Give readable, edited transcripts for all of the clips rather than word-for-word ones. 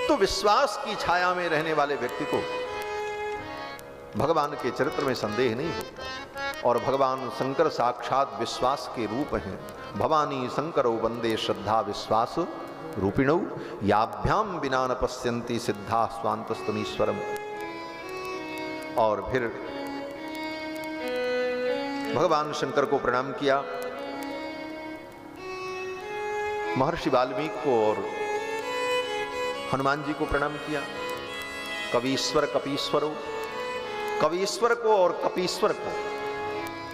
तो विश्वास की छाया में रहने वाले व्यक्ति को भगवान के चरित्र में संदेह नहीं होता। और भगवान शंकर साक्षात विश्वास के रूप हैं। भवानी शंकरो वंदे श्रद्धा विश्वास रूपिणौ याभ्याम बिना न पश्यन्ति सिद्धा स्वांतस्तमीश्वरम। और फिर भगवान शंकर को प्रणाम किया, महर्षि वाल्मीकि को और हनुमान जी को प्रणाम किया। कवीश्वर कपीश्वरो, कवीश्वर को और कपीश्वर को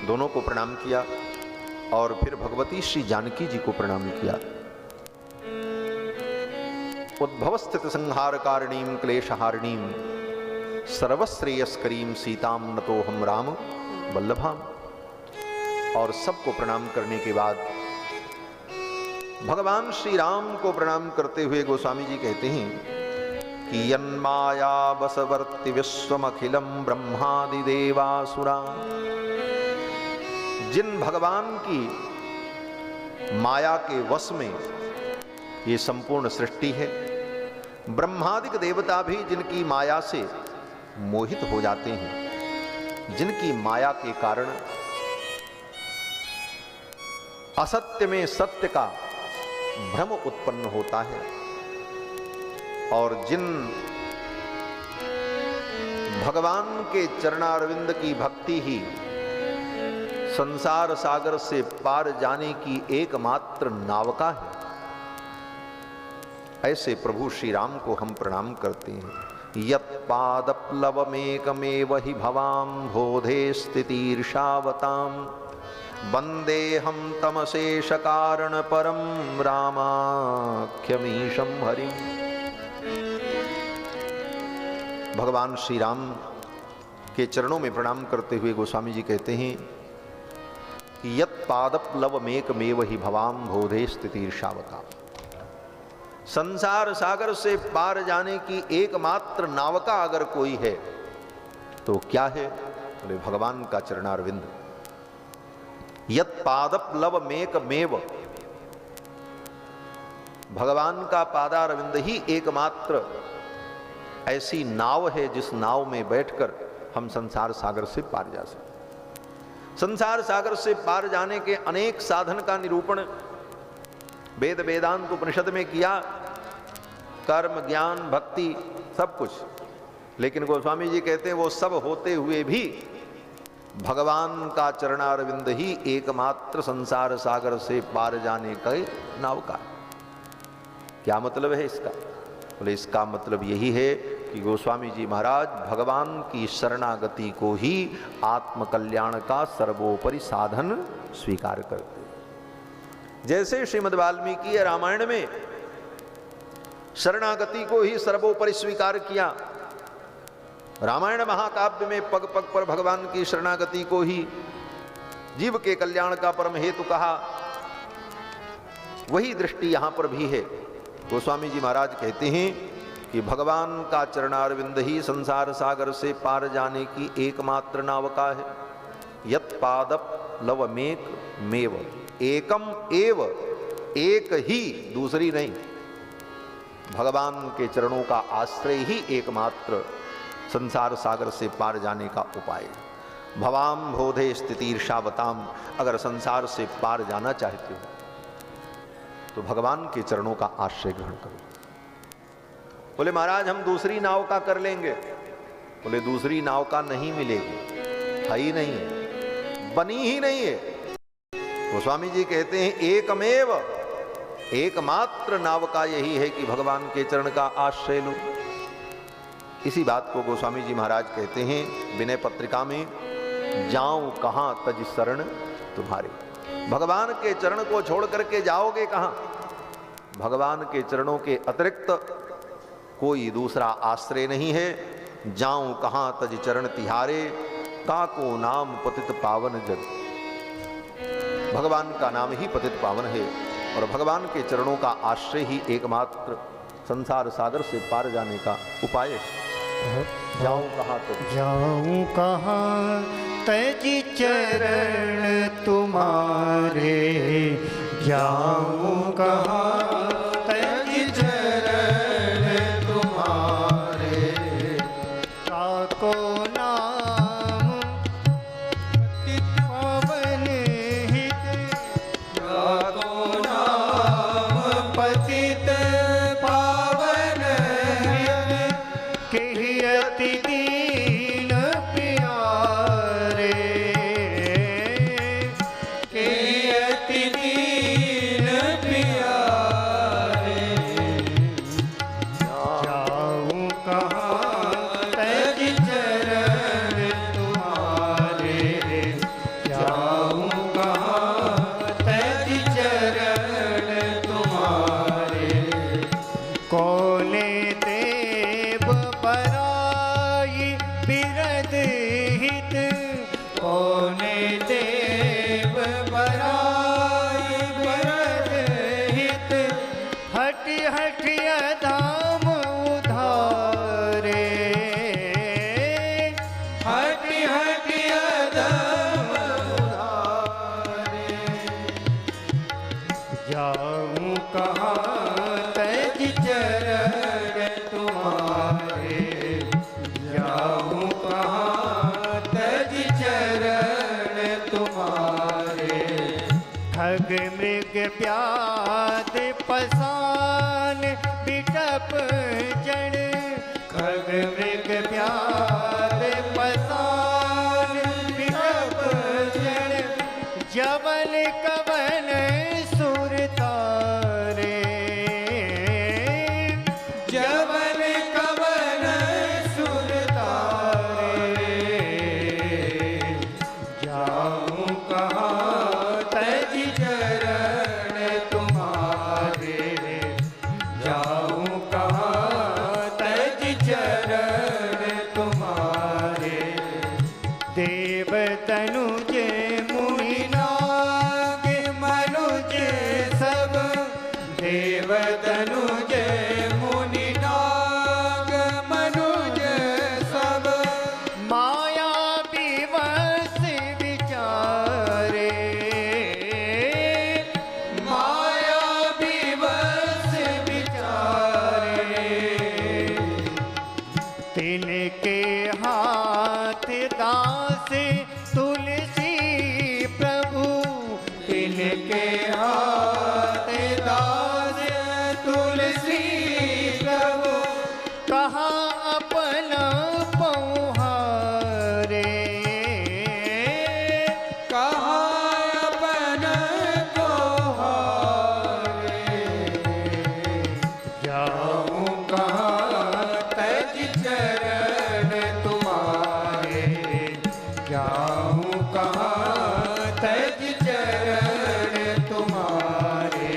दोनों को प्रणाम किया। और फिर भगवती श्री जानकी जी को प्रणाम किया। उद्भव स्थित संहार कारणीम क्लेशहारिणीम सर्वश्रेयस्करीम सीताम नतो हम राम वल्लभाम। और सबको प्रणाम करने के बाद भगवान श्री राम को प्रणाम करते हुए गोस्वामी जी कहते हैं कि यन्माया बसवर्ति विश्वमखिलम ब्रह्मादि देवासुरा। जिन भगवान की माया के वश में ये संपूर्ण सृष्टि है, ब्रह्मादिक देवता भी जिनकी माया से मोहित हो जाते हैं, जिनकी माया के कारण असत्य में सत्य का भ्रम उत्पन्न होता है। और जिन भगवान के चरणारविंद की भक्ति ही संसार सागर से पार जाने की एकमात्र नावका है, ऐसे प्रभु श्री राम को हम प्रणाम करते हैं। यत्पादप्लवमेकमेव हि भवाम बोधे स्थितिर्षावताम वंदे हम तमशेष कारण परम रामाख्यमीशम हरिम। भगवान श्री राम के चरणों में प्रणाम करते हुए गोस्वामी जी कहते हैं कि यत्पादप्लवमेकमेव हि भवाम बोधे स्थितिर्षावताम। संसार सागर से पार जाने की एकमात्र नावका अगर कोई है तो क्या है? बोले भगवान का चरणारविंद। यत्पादप्लवमेकमेव, भगवान का पादारविंद ही एकमात्र ऐसी नाव है जिस नाव में बैठकर हम संसार सागर से पार जा सकते। संसार सागर से पार जाने के अनेक साधन का निरूपण वेद वेदांत उपनिषद में किया, कर्म ज्ञान भक्ति सब कुछ। लेकिन गोस्वामी जी कहते हैं वो सब होते हुए भी भगवान का चरणारविंद ही एकमात्र संसार सागर से पार जाने का नावका है। क्या मतलब है इसका? बोले इसका मतलब यही है कि गोस्वामी जी महाराज भगवान की शरणागति को ही आत्मकल्याण का सर्वोपरि साधन स्वीकार करते हैं। जैसे श्रीमद् वाल्मीकि रामायण में शरणागति को ही सर्वोपरि स्वीकार किया, रामायण महाकाव्य में पग पग पर भगवान की शरणागति को ही जीव के कल्याण का परम हेतु कहा, वही दृष्टि यहां पर भी है। गोस्वामी जी महाराज कहते हैं कि भगवान का चरणारविंद ही संसार सागर से पार जाने की एकमात्र नावका है। यत्पादप्लवमेकमेव, एकम एव, एक ही, दूसरी नहीं। भगवान के चरणों का आश्रय ही एकमात्र संसार सागर से पार जाने का उपाय है। भवाम बोधे स्थितिर्षावताम, अगर संसार से पार जाना चाहते हो तो भगवान के चरणों का आश्रय ग्रहण करो। बोले महाराज हम दूसरी नाव का कर लेंगे। बोले दूसरी नाव का नहीं मिलेगी, है ही नहीं है, बनी ही नहीं है। गोस्वामी जी कहते हैं एकमेव, एकमात्र नावका यही है कि भगवान के चरण का आश्रय लो। इसी बात को गोस्वामी जी महाराज कहते हैं विनय पत्रिका में, जाऊं कहां तज शरण तुम्हारे। भगवान के चरण को छोड़ करके जाओगे कहां? भगवान के चरणों के अतिरिक्त कोई दूसरा आश्रय नहीं है। जाऊं कहां तज चरण तिहारे, काको नाम पतित पावन जग। भगवान का नाम ही पतित पावन है और भगवान के चरणों का आश्रय ही एकमात्र संसार सागर से पार जाने का उपाय है। जाऊं कहां तज, जाऊं कहां तज चरण तुम्हारे, जाऊं कहां तज चरण तुम्हारे। कहाँ तज चरण तुम्हारे, जाऊं कहाँ तज चरण तुम्हारे। कौने देव पराई बिरद हित, कौने देव पराई बिरद हित, हटि हटि धाम उधारे, हटि हटि धाम उधारे। जाऊं कहाँ तज चरण तुम्हारे, जाऊं कहाँ तज चरण तुम्हारे। खग मृग प्याद पसान बिटप जन, खग मृग प्याद पसान बिटप जन, जवन कवन सुर तारे, जवन कवन सुर तारे। जाऊं कहाँ तज चरण तुम्हारे, जाऊं कहाँ तज चरण तुम्हारे। देव तनुज मुनि नाग मनुज सब, देव तनुज मुनि नाग मनुज सब, माया विवश विचारे, माया विवश विचारे। तिनके हाथ दास तुलसी प्रभु, तिनके हाथ दास तुलसी प्रभु, कहाँ अपना पौहारे, कहाँ अपना पौहारे। जाऊं कहाँ तज चरण तुम्हारे, जाऊं कहाँ तज चरण तुम्हारे।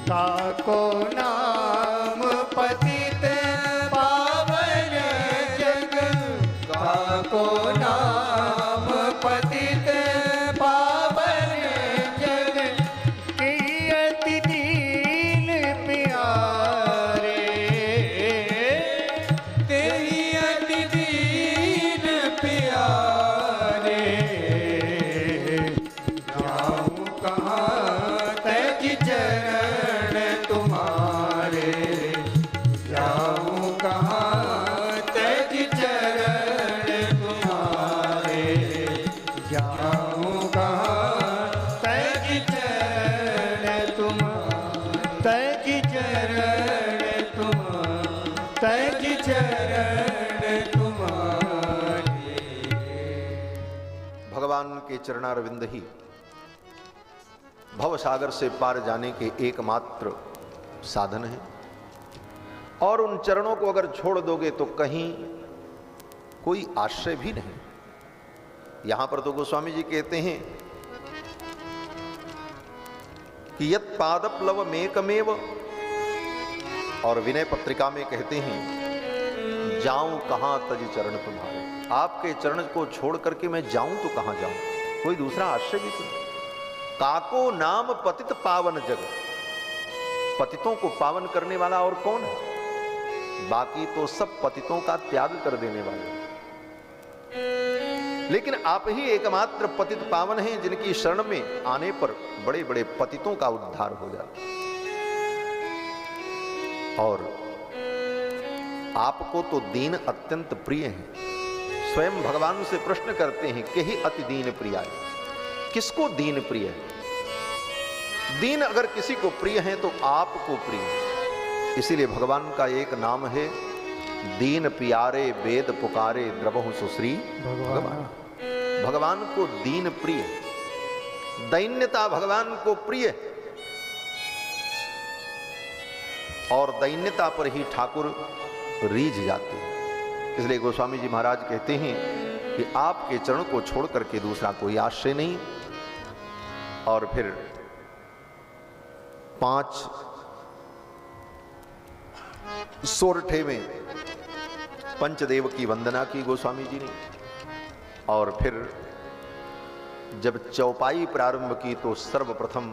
काको नाम पतित पावन जग, काको नाम पतित पावन जग, कियति दीन प्यारे, कियति दीन प्यारे। जाऊं कहाँ तज चरण तुम्हारे, जाऊं कहाँ तज चरण तुम्हारे। जाऊं कहाँ तज चरण तज चरण तज चरण तुम्हारे। भगवान के चरणारविंद ही भव सागर से पार जाने के एकमात्र साधन है, और उन चरणों को अगर छोड़ दोगे तो कहीं कोई आश्रय भी नहीं। यहां पर तो गोस्वामी जी कहते हैं कि यत् पादप्लव मेकमेव, और विनय पत्रिका में कहते हैं जाऊं कहां तज चरण तुम्हारे। आपके चरण को छोड़ करके मैं जाऊं तो कहां जाऊं, कोई दूसरा आश्रय भी तो नहीं। काको नाम पतित पावन जग, पतितों को पावन करने वाला और कौन है? बाकी तो सब पतितों का त्याग कर देने वाले, लेकिन आप ही एकमात्र पतित पावन हैं जिनकी शरण में आने पर बड़े बड़े पतितों का उद्धार हो जाता। और आपको तो दीन अत्यंत प्रिय है। स्वयं भगवान से प्रश्न करते हैं कि ही अति दीन प्रिय है। किसको दीन प्रिय है? दीन अगर किसी को प्रिय है तो आपको प्रिय है। इसीलिए भगवान का एक नाम है दीन प्यारे वेद पुकारे द्रवहु सुश्री भगवान। भगवान को दीन प्रिय, दैन्यता भगवान को प्रिय, और दैन्यता पर ही ठाकुर रीझ जाते हैं। इसलिए गोस्वामी जी महाराज कहते हैं कि आपके चरण को छोड़ करके दूसरा कोई आश्रय नहीं। और फिर 5 सोरठे में पंचदेव की वंदना की गोस्वामी जी ने। और फिर जब चौपाई प्रारंभ की तो सर्वप्रथम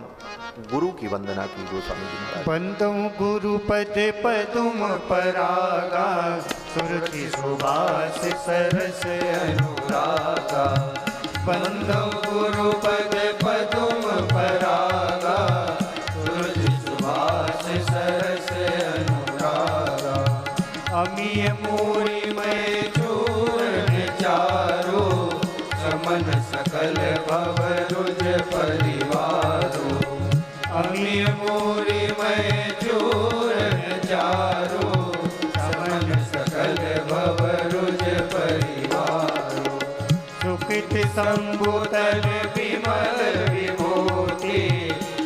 गुरु की वंदना की गोस्वामी जी महाराज। बंदो गुरुपद पदुम परागा, सुरति सुबास सरस अनुरागा। बंदो गुरुपद पदुम परागा, सुरति सुबास सरस अनुरागा। अमीय मूरी में चूर्ण चारो, समन सकल भवरुज परिवारो। अमीय मूरी में चूर्ण चारो, समन सकल भवरुज परिवारो। सुकृत संबुतल विमल विभूति,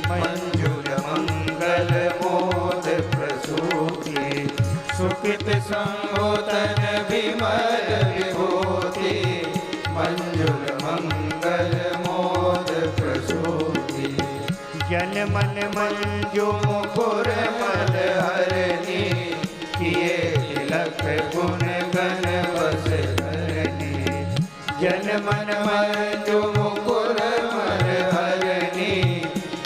मंजुल मंगल मोद प्रसूति। सुकृत संबुतल विमल विभूति, मंजुल मंगल मोद प्रसूति। जन मन मंजु मुकुर मल हरनी, किए तिलक गुण गण बस धरनी। जन मन मंजु मुकुर मल हरनी,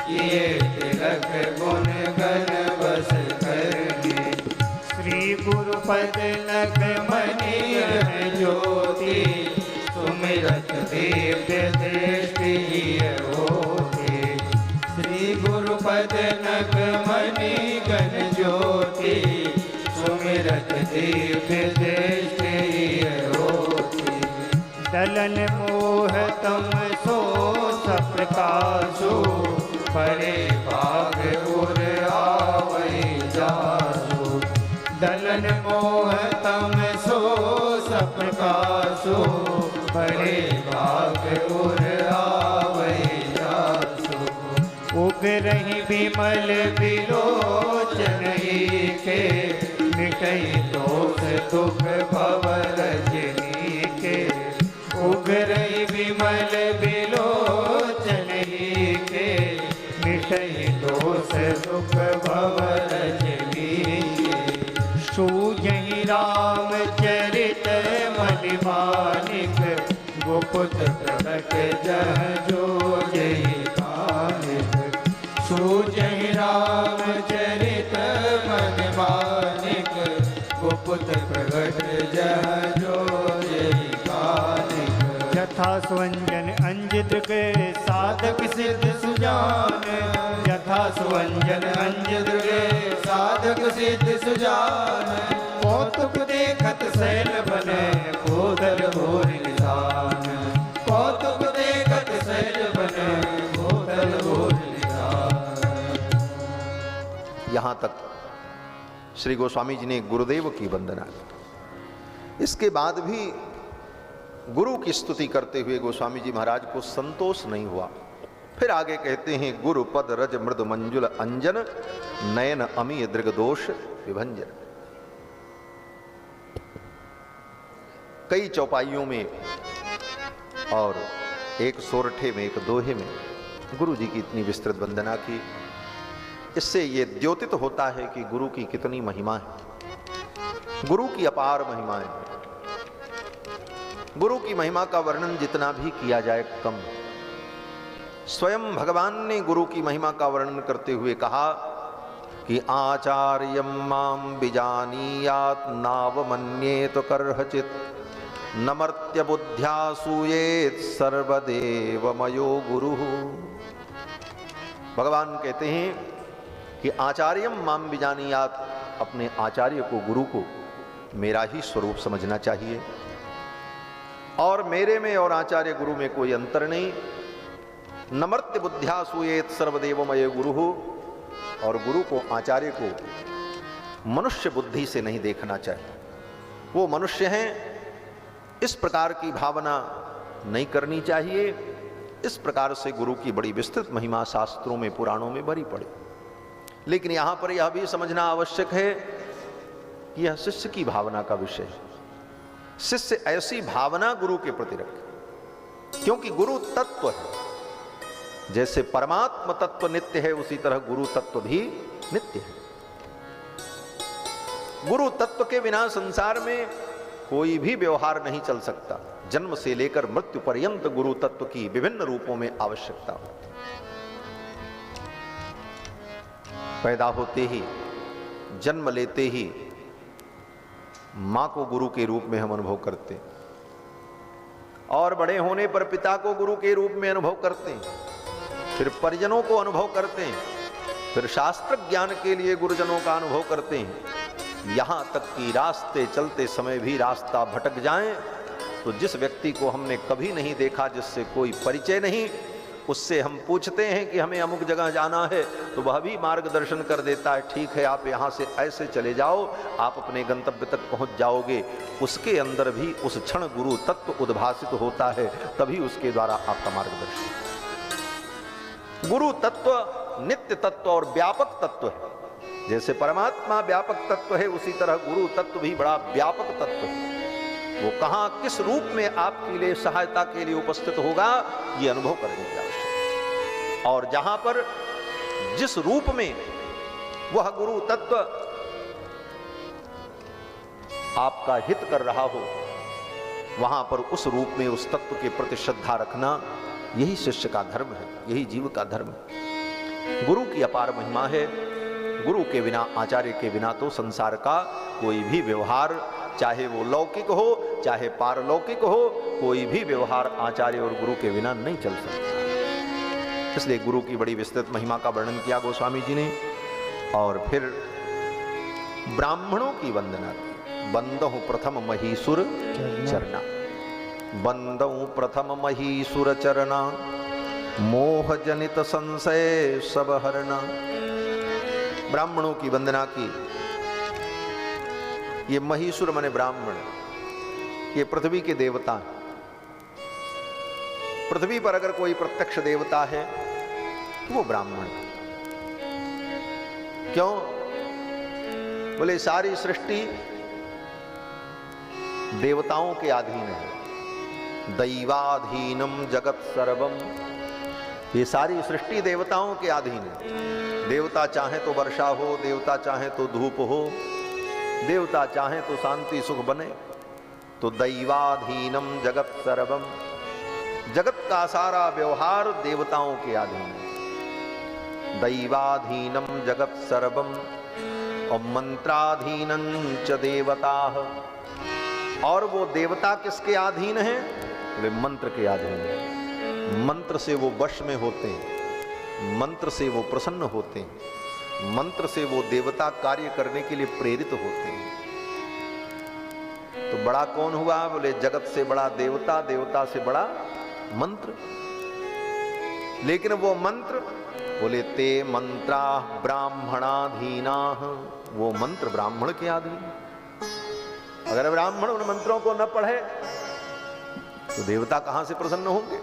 किए तिलक गुण गण बस धरनी। श्री गुरुपद नग मणि ज्योति, सुमिरत दिव्य दृष्टि होती। श्री गुरुपद नग मणि गण ज्योति, सुमिरत दिव्य दृष्टि होती। दलन मोह तम सो सप्रकाशो, बड़े भाग उर आवै जासो। दलन मोह तम सो सप्रकाशो, बड़े भाग उर आवै जासो। उगरहि विमल विलोचन के, मिटई दोष दुख भव रजनी के। उगरहि विमल विलोचन के, मिटई दोष दुख भव रजनी के। सूझहि रामचरित मलिमानिक, गोपुत प्रकट जह जो जय कानिक। सूझहि रामचरित मलिमानिक, गोपुत प्रकट जह जो जय कानिक। यथा स्वंजन अंजदृग साधक सिद्ध सुजान, यथा स्वंजन अंजदृग साधक सिद्ध सुजान। कौतुक देखत सैल बने बोधल भोर निधान। कौतुक देखत सैल बने बोधल भोर निधान। यहां तक श्री गोस्वामी जी ने गुरुदेव की वंदना की। इसके बाद भी गुरु की स्तुति करते हुए गोस्वामी जी महाराज को संतोष नहीं हुआ। फिर आगे कहते हैं, गुरु पद रज मृद मंजुल अंजन, नयन अमीय दृग दोष विभंजन। कई चौपाइयों में और एक सोरठे में, एक दोहे में गुरु जी की इतनी विस्तृत वंदना की। इससे ये द्योतित होता है कि गुरु की कितनी महिमा है, गुरु की अपार महिमा है। गुरु की महिमा का वर्णन जितना भी किया जाए कम। स्वयं भगवान ने गुरु की महिमा का वर्णन करते हुए कहा कि आचार्यम माम विजानीयात नावमन्येत करहचित, नमर्त्य बुद्ध्या सूयेत सर्वदेवमयो गुरु। भगवान कहते हैं कि आचार्यम माम विजानीयात, अपने आचार्य को, गुरु को मेरा ही स्वरूप समझना चाहिए। और मेरे में और आचार्य गुरु में कोई अंतर नहीं। नमर्त्य बुद्ध्या सूयेत सर्वदेवमय गुरु हो, और गुरु को, आचार्य को मनुष्य बुद्धि से नहीं देखना चाहिए। वो मनुष्य हैं, इस प्रकार की भावना नहीं करनी चाहिए। इस प्रकार से गुरु की बड़ी विस्तृत महिमा शास्त्रों में, पुराणों में भरी पड़ी। लेकिन यहां पर यह भी समझना आवश्यक है यह शिष्य की भावना का विषय है। शिष्य ऐसी भावना गुरु के प्रति रखे, क्योंकि गुरु तत्व है। जैसे परमात्मा तत्व नित्य है, उसी तरह गुरु तत्व भी नित्य है। गुरु तत्व के बिना संसार में कोई भी व्यवहार नहीं चल सकता। जन्म से लेकर मृत्यु पर्यंत गुरु तत्व की विभिन्न रूपों में आवश्यकता होती है। पैदा होते ही, जन्म लेते ही मां को गुरु के रूप में हम अनुभव करते हैं, और बड़े होने पर पिता को गुरु के रूप में अनुभव करते हैं, फिर परिजनों को अनुभव करते हैं, फिर शास्त्र ज्ञान के लिए गुरुजनों का अनुभव करते हैं। यहां तक कि रास्ते चलते समय भी रास्ता भटक जाएं तो जिस व्यक्ति को हमने कभी नहीं देखा, जिससे कोई परिचय नहीं, उससे हम पूछते हैं कि हमें अमुक जगह जाना है, तो वह भी मार्गदर्शन कर देता है। ठीक है, आप यहाँ से ऐसे चले जाओ, आप अपने गंतव्य तक पहुँच जाओगे। उसके अंदर भी उस क्षण गुरु तत्व उद्भासित होता है, तभी उसके द्वारा आपका मार्गदर्शन। गुरु तत्व नित्य तत्व और व्यापक तत्व है। जैसे परमात्मा व्यापक तत्व है, उसी तरह गुरु तत्व भी बड़ा व्यापक तत्व है। वो कहां किस रूप में आपके लिए सहायता के लिए उपस्थित होगा, ये अनुभव करने की आवश्यकता है। और जहां पर जिस रूप में वह गुरु तत्व आपका हित कर रहा हो, वहां पर उस रूप में उस तत्व के प्रति श्रद्धा रखना, यही शिष्य का धर्म है, यही जीव का धर्म है। गुरु की अपार महिमा है। गुरु के बिना, आचार्य के बिना तो संसार का कोई भी व्यवहार, चाहे वो लौकिक हो चाहे पारलौकिक हो, कोई भी व्यवहार आचार्य और गुरु के बिना नहीं चल सकता। इसलिए गुरु की बड़ी विस्तृत महिमा का वर्णन किया गोस्वामी जी ने। और फिर ब्राह्मणों की वंदना की। बंदहु प्रथम महीसुर चरना, बंदहु प्रथम महीसुर चरना, मोह जनित संशय सब हरना। ब्राह्मणों की वंदना की। ये महीसुर माने ब्राह्मण, ये पृथ्वी के देवता हैं। पृथ्वी पर अगर कोई प्रत्यक्ष देवता है तो वो ब्राह्मण है। क्यों? बोले सारी सृष्टि देवताओं के अधीन है। दैवाधीनम जगत सर्वम, ये सारी सृष्टि देवताओं के अधीन है। देवता चाहे तो वर्षा हो, देवता चाहे तो धूप हो, देवता चाहे तो शांति सुख बने। तो दैवाधीनम जगत सर्वम, जगत का सारा व्यवहार देवताओं के अधीन है। दैवाधीनम जगत सर्वम और मंत्राधीनं च देवता। और वो देवता किसके अधीन है? वे मंत्र के अधीन है। मंत्र से वो वश में होते हैं, मंत्र से वो प्रसन्न होते हैं, मंत्र से वो देवता कार्य करने के लिए प्रेरित होते हैं। तो बड़ा कौन हुआ? बोले जगत से बड़ा देवता, देवता से बड़ा मंत्र। लेकिन वो मंत्र, बोले ते मंत्रा ब्राह्मणाधीना, वो मंत्र ब्राह्मण के अधीन। अगर ब्राह्मण उन मंत्रों को न पढ़े तो देवता कहां से प्रसन्न होंगे?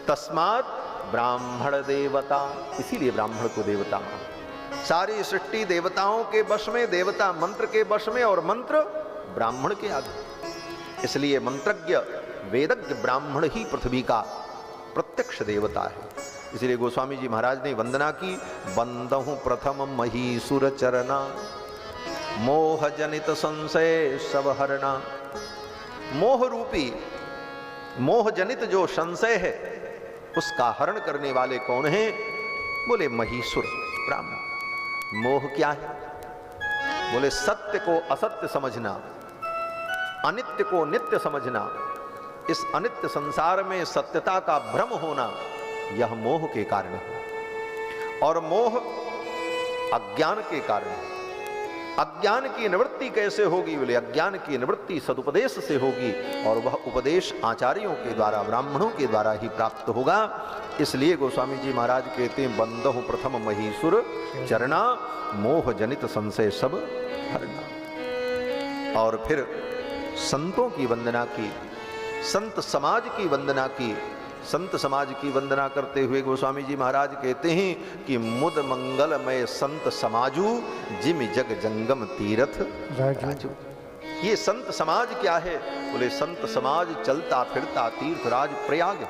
तस्मात् ब्राह्मण देवता, इसीलिए ब्राह्मण को देवता माना। सारी सृष्टि देवताओं के वश में, देवता मंत्र के वश में, और मंत्र ब्राह्मण के आगे। इसलिए मंत्रज्ञ वेदज्ञ ब्राह्मण ही पृथ्वी का प्रत्यक्ष देवता है। इसलिए गोस्वामी जी महाराज ने वंदना की। बंदहु प्रथम महीसुर चरना, मोह जनित संशय सब हरना। मोह रूपी, मोह जनित जो संशय है उसका हरण करने वाले कौन हैं? बोले महीसुर ब्राह्मण। मोह क्या है? बोले सत्य को असत्य समझना, अनित्य को नित्य समझना, इस अनित्य संसार में सत्यता का भ्रम होना, यह मोह के कारण है। और मोह अज्ञान के कारण है। अज्ञान की निवृत्ति कैसे होगी? बोले अज्ञान की निवृत्ति सदुपदेश से होगी, और वह उपदेश आचार्यों के द्वारा, ब्राह्मणों के द्वारा ही प्राप्त होगा। इसलिए गोस्वामी जी महाराज कहते हैं बंदहु प्रथम महीसुर चरना, मोह जनित संशय सब हरना। और फिर संतों की वंदना की, संत समाज की वंदना की। संत समाज की वंदना करते हुए गोस्वामी जी महाराज कहते हैं कि मुद मंगलमय संत समाजू जिम जग जंगम तीरथ राजू। ये संत समाज क्या है? बोले संत समाज चलता फिरता तीर्थराज प्रयाग।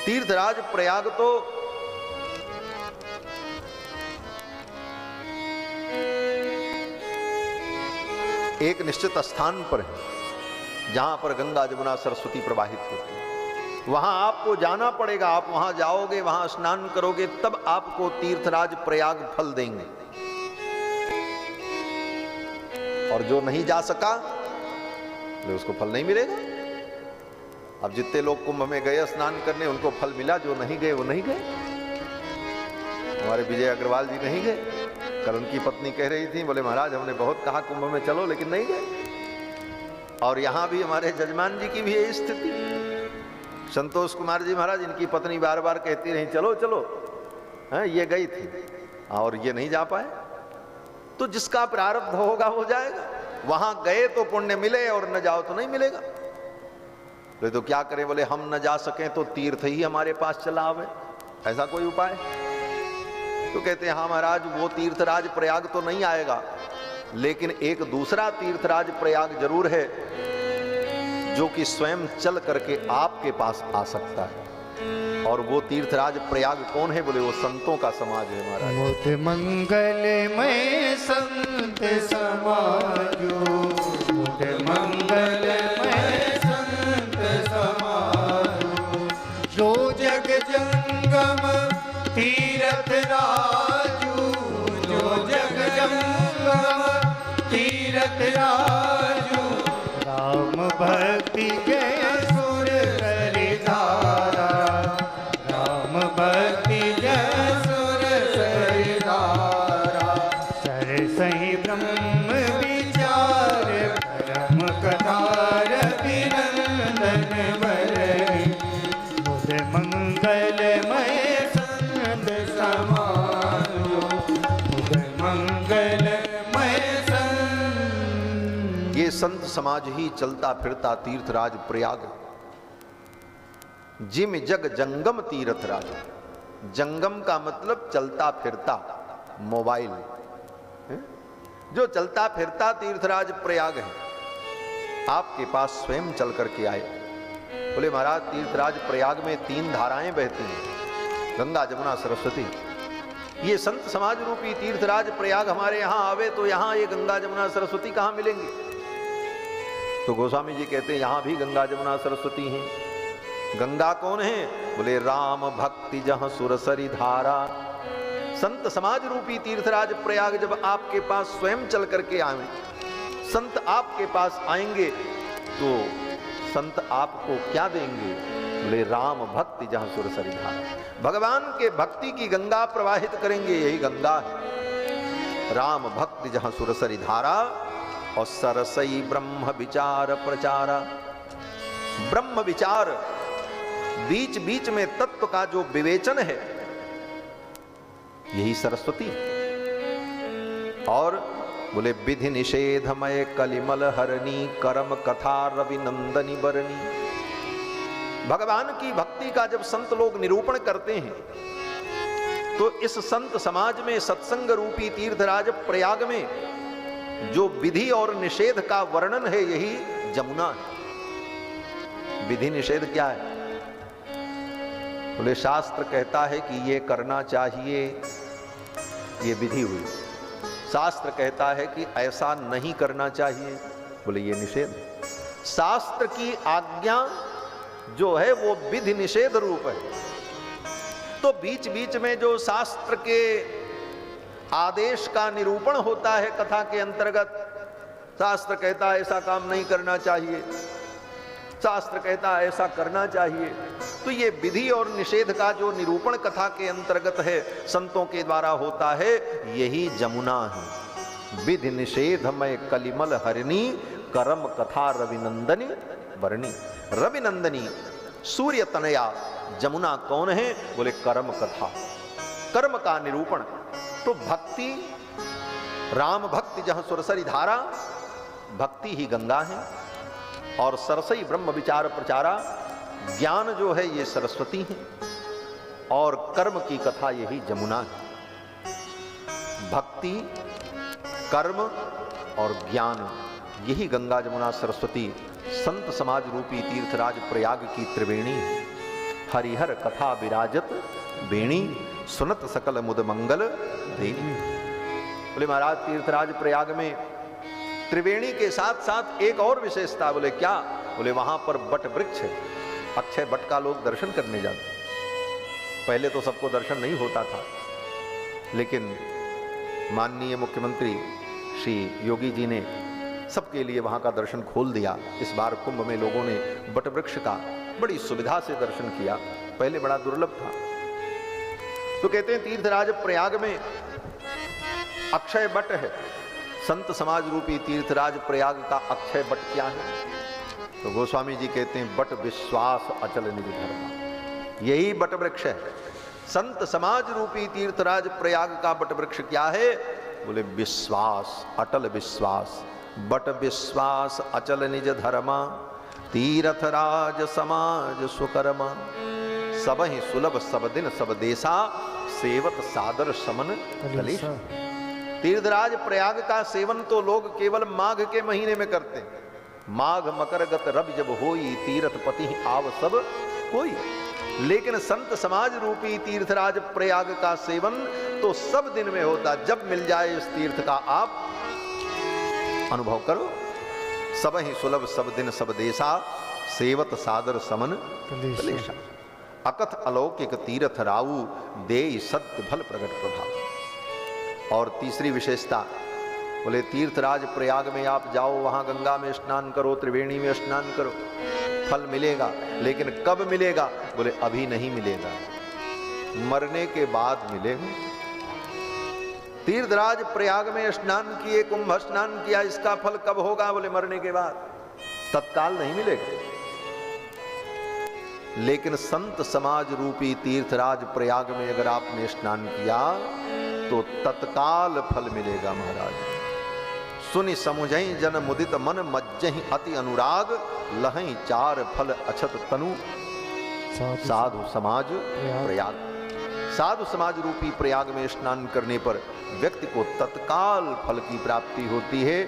तीर्थराज प्रयाग तो एक निश्चित स्थान पर है जहां पर गंगा जमुना सरस्वती प्रवाहित होती है। वहां आपको जाना पड़ेगा, आप वहां जाओगे, वहां स्नान करोगे, तब आपको तीर्थराज प्रयाग फल देंगे। और जो नहीं जा सका तो उसको फल नहीं मिलेगा। अब जितने लोग कुंभ में गए स्नान करने उनको फल मिला, जो नहीं गए वो नहीं गए। हमारे विजय अग्रवाल जी नहीं गए। कल उनकी पत्नी कह रही थी, बोले महाराज हमने बहुत कहा कुंभ में चलो लेकिन नहीं गए। और यहां भी हमारे जजमान जी की भी यही स्थिति। संतोष कुमार जी महाराज, इनकी पत्नी बार बार कहती रही चलो चलो, हाँ ये गई थी और ये नहीं जा पाए। तो जिसका प्रारब्ध होगा वो जाएगा। वहां गए तो पुण्य मिले और न जाओ तो नहीं मिलेगा। तो क्या करें? बोले हम न जा सकें तो तीर्थ ही हमारे पास चला आवे, ऐसा कोई उपाय? तो कहते हैं हाँ महाराज, वो तीर्थराज प्रयाग तो नहीं आएगा, लेकिन एक दूसरा तीर्थराज प्रयाग जरूर है जो कि स्वयं चल करके आपके पास आ सकता है। और वो तीर्थराज प्रयाग कौन है? बोले वो संतों का समाज है महाराज। मुद मंगलमय संत समाजो, मुद मंगलमय संत समाजो, जो जग जंगम तीरथ राजू, जो जग जंगम तीरथ राजू, राम भक्ति जय सुर सरिधारा, राम भक्ति जय सुर सरिधारा, सरसहि ब्रह्म विचार परम कथार अभिनंदन बरहि, मुद मंगलमय ये संत समाज ही चलता फिरता तीर्थराज प्रयाग। जिम जग जंगम तीर्थराज। जंगम का मतलब चलता फिरता, मोबाइल। जो चलता फिरता तीर्थराज प्रयाग है, आपके पास स्वयं चल करके आए। बोले महाराज तीर्थराज प्रयाग में 3 धाराएं बहती हैं, गंगा जमुना सरस्वती। ये संत समाज रूपी तीर्थराज प्रयाग हमारे यहां आवे तो यहां ये गंगा जमुना सरस्वती कहां मिलेंगे? तो गोस्वामी जी कहते हैं यहां भी गंगा जमुना सरस्वती हैं। गंगा कौन है? बोले राम भक्ति जहां सुरसरी धारा। संत समाज रूपी तीर्थराज प्रयाग जब आपके पास स्वयं चल करके आए, संत आपके पास आएंगे तो संत आपको क्या देंगे? बोले राम भक्ति जहां सुरसरी धारा। भगवान के भक्ति की गंगा प्रवाहित करेंगे, यही गंगा है। राम भक्ति जहां सुरसरी धारा और सरसई ब्रह्म विचार प्रचारा। ब्रह्म विचार, बीच बीच में तत्व का जो विवेचन है, यही सरस्वती। और बोले विधि निषेधमय कलिमल हरणी करम कथा रविनंदनी बरनी। भगवान की भक्ति का जब संत लोग निरूपण करते हैं तो इस संत समाज में सत्संग रूपी तीर्थराज प्रयाग में जो विधि और निषेध का वर्णन है, यही जमुना है। विधि निषेध क्या है? बोले शास्त्र कहता है कि ये करना चाहिए, ये विधि हुई। शास्त्र कहता है कि ऐसा नहीं करना चाहिए, बोले ये निषेध। शास्त्र की आज्ञा जो है वो विधि निषेध रूप है। तो बीच बीच में जो शास्त्र के आदेश का निरूपण होता है कथा के अंतर्गत, शास्त्र कहता है ऐसा काम नहीं करना चाहिए, शास्त्र कहता है ऐसा करना चाहिए, तो ये विधि और निषेध का जो निरूपण कथा के अंतर्गत है, संतों के द्वारा होता है, यही जमुना है। विधि निषेधमय कलिमल हरिणी करम कथा रविनंदनी बरणी। रविनंदनी सूर्य तनया जमुना कौन है? बोले कर्म कथा, कर्म का निरूपण। तो भक्ति, राम भक्ति जहां सुरसरी धारा, भक्ति ही गंगा है। और सरसई ब्रह्म विचार प्रचारा, ज्ञान जो है ये सरस्वती है और कर्म की कथा यही जमुना है। भक्ति, कर्म और ज्ञान यही गंगा जमुना सरस्वती संत समाज रूपी तीर्थराज प्रयाग की त्रिवेणी है। हरिहर कथा विराजत बेणी, सुनत सकल मुद मंगल देनी। बोले महाराज तीर्थराज प्रयाग में त्रिवेणी के साथ साथ एक और विशेषता। बोले क्या? बोले वहां पर बट वृक्ष है। अक्षय बट का लोग दर्शन करने जाते। पहले तो सबको दर्शन नहीं होता था, लेकिन माननीय मुख्यमंत्री श्री योगी जी ने सबके लिए वहां का दर्शन खोल दिया। इस बार कुंभ में लोगों ने बट वृक्ष का बड़ी सुविधा से दर्शन किया, पहले बड़ा दुर्लभ था। तो कहते हैं तीर्थराज प्रयाग में अक्षय बट है। संत समाज रूपी तीर्थराज प्रयाग का अक्षय बट क्या है? तो गोस्वामी जी कहते हैं बट विश्वास अचल निज धर्म। यही बट वृक्ष है। संत समाज रूपी तीर्थराज प्रयाग का बट वृक्ष क्या है? बोले विश्वास, अटल विश्वास। बट विश्वास अचल निज धर्मा, तीर्थराज समाज सुकर्मा। सब ही सुलभ सब दिन सब देशा, सेवत सादर समन कलेश। तीर्थराज प्रयाग का सेवन तो लोग केवल माघ के महीने में करते हैं। माघ मकर गत रवि जब होई, तीर्थ पति आव सब कोई। लेकिन संत समाज रूपी तीर्थराज प्रयाग का सेवन तो सब दिन में होता। जब मिल जाए इस तीर्थ का आप अनुभव करो। सब ही सुलभ सब दिन सब देशा, सेवत सादर समन कलेशा। अकथ अलौकिक तीर्थ राऊ, देई सत्य फल प्रगट प्रभाव। और तीसरी विशेषता, बोले तीर्थराज प्रयाग में आप जाओ, वहां गंगा में स्नान करो, त्रिवेणी में स्नान करो, फल मिलेगा। लेकिन कब मिलेगा? बोले अभी नहीं मिलेगा, मरने के बाद मिलेगा। तीर्थराज प्रयाग में स्नान किए, कुंभ स्नान किया, इसका फल कब होगा? बोले मरने के बाद, तत्काल नहीं मिलेगा। लेकिन संत समाज रूपी तीर्थराज प्रयाग में अगर आपने स्नान किया तो तत्काल फल मिलेगा महाराज। सुनि समुझई जन मुदित मन, मज्जहि अति अनुराग, लहई चार फल अछत तनु। साधु समाज प्रयाग। साधु समाज रूपी प्रयाग में स्नान करने पर व्यक्ति को तत्काल फल की प्राप्ति होती है।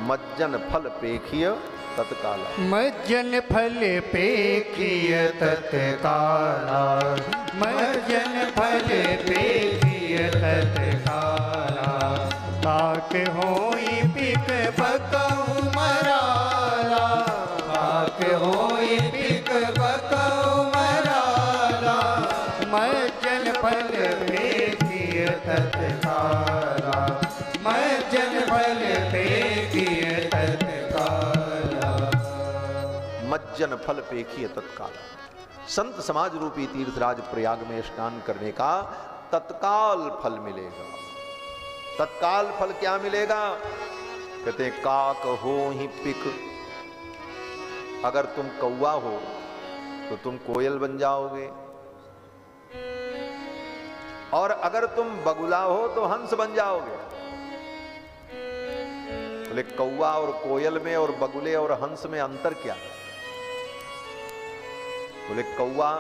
मज्जन फल पेखिय तत्काल। मज्जन फल पेखिय तत्काला, मज्जन फल पेखिय तत्काला। ताक होई पिक बकऊ मराला, ताक होई पिक बकऊ मराला। मज्जन फल पेखिय तत्काला, मज्जन फल पेखिय तत्काला। मज्जन फल पेखिय तत्काल। संत समाज रूपी तीर्थराज प्रयाग में स्नान करने का तत्काल फल मिलेगा। तत्काल फल क्या मिलेगा? कहते काक हो ही पिक। अगर तुम कौवा हो तो तुम कोयल बन जाओगे, और अगर तुम बगुला हो तो हंस बन जाओगे। बोले कौवा और कोयल में और बगुले और हंस में अंतर क्या है? बोले कौवा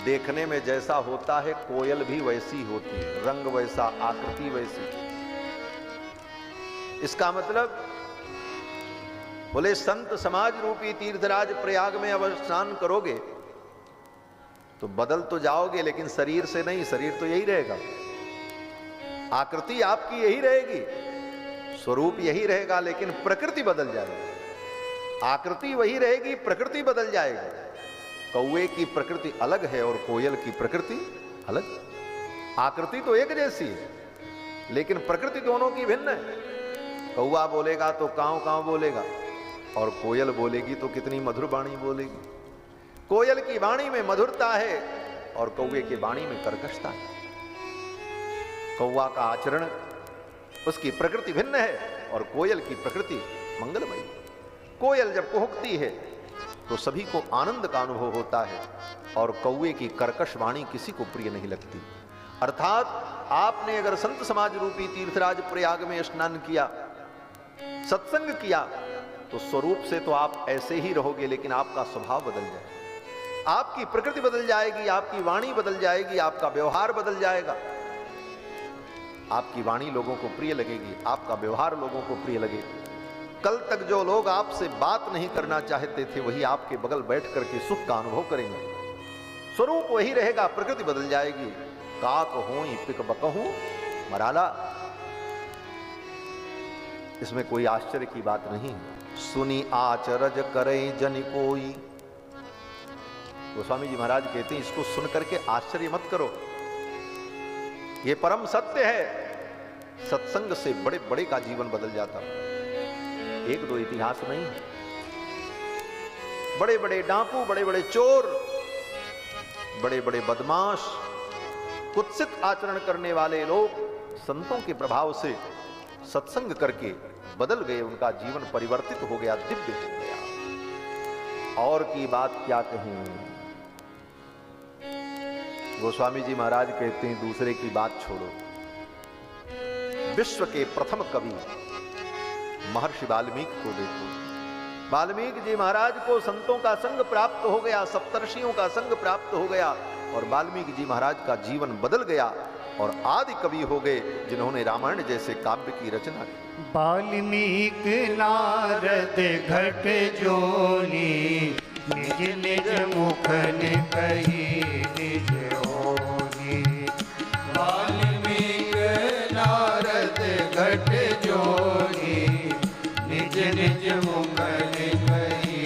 देखने में जैसा होता है, कोयल भी वैसी होती है, रंग वैसा, आकृति वैसी। इसका मतलब बोले संत समाज रूपी तीर्थराज प्रयाग में अब स्नान करोगे तो बदल तो जाओगे, लेकिन शरीर से नहीं। शरीर तो यही रहेगा, आकृति आपकी यही रहेगी, स्वरूप यही रहेगा, लेकिन प्रकृति बदल जाएगी। आकृति वही रहेगी, प्रकृति बदल जाएगी। कौवे की प्रकृति अलग है और कोयल की प्रकृति अलग। आकृति तो एक जैसी है, लेकिन प्रकृति दोनों की भिन्न है। कौवा बोलेगा तो कांव कांव बोलेगा, और कोयल बोलेगी तो कितनी मधुर वाणी बोलेगी। कोयल की वाणी में मधुरता है और कौवे की वाणी में कर्कशता है। कौवा का आचरण, उसकी प्रकृति भिन्न है, और कोयल की प्रकृति मंगलमयी। कोयल जब कुहकती है तो सभी को आनंद का अनुभव होता है, और कौवे की कर्कश वाणी किसी को प्रिय नहीं लगती। अर्थात आपने अगर संत समाज रूपी तीर्थराज प्रयाग में स्नान किया, सत्संग किया, तो स्वरूप से तो आप ऐसे ही रहोगे, लेकिन आपका स्वभाव बदल जाए। आपकी प्रकृति बदल जाएगी, आपकी वाणी बदल जाएगी, आपका व्यवहार बदल जाएगा। आपकी वाणी लोगों को प्रिय लगेगी, आपका व्यवहार लोगों को प्रिय लगेगा। कल तक जो लोग आपसे बात नहीं करना चाहते थे, वही आपके बगल बैठ करके सुख का अनुभव करेंगे। स्वरूप वही रहेगा, प्रकृति बदल जाएगी। काक हो पिक बकहूं मराला, इसमें कोई आश्चर्य की बात नहीं है। सुनी आचरज करे जन कोई, गोस्वामी जी महाराज कहते हैं इसको सुन करके आश्चर्य मत करो, ये परम सत्य है। सत्संग से बड़े बड़े का जीवन बदल जाता, एक दो इतिहास नहीं। बड़े बड़े डाकू, बड़े बड़े चोर, बड़े बड़े बदमाश, कुत्सित आचरण करने वाले लोग संतों के प्रभाव से सत्संग करके बदल गए, उनका जीवन परिवर्तित हो गया, दिव्य हो गया। और की बात क्या कहूं, गोस्वामी जी महाराज कहते हैं दूसरे की बात छोड़ो। विश्व के प्रथम कवि महर्षि वाल्मीकि को देखो। वाल्मीकि जी महाराज को संतों का संग प्राप्त हो गया, सप्तर्षियों का संग प्राप्त हो गया, और वाल्मीकि जी महाराज का जीवन बदल गया और आदि कवि हो गए, जिन्होंने रामायण जैसे काव्य की रचना की। वाल्मीकि नारद घट जोनी, निज निज मुख ने कही निज होनी। वाल्मीकि नारद घट जोनी, निज निज मुख ने कही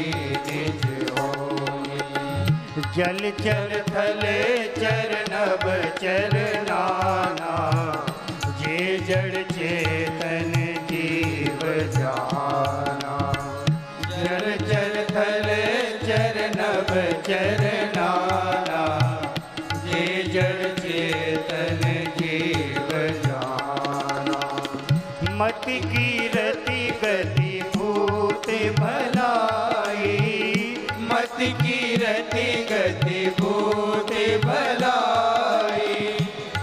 निज होनी। जल चल थल चरणब चरनाना, जे जड़ चेतन जीव जाना। जल चल थल चरणब चरनाना, जे जड़ चेतन जीव जाना। मति कीरति गति भूत भलाई, मति कीरति गति भूत भलाई।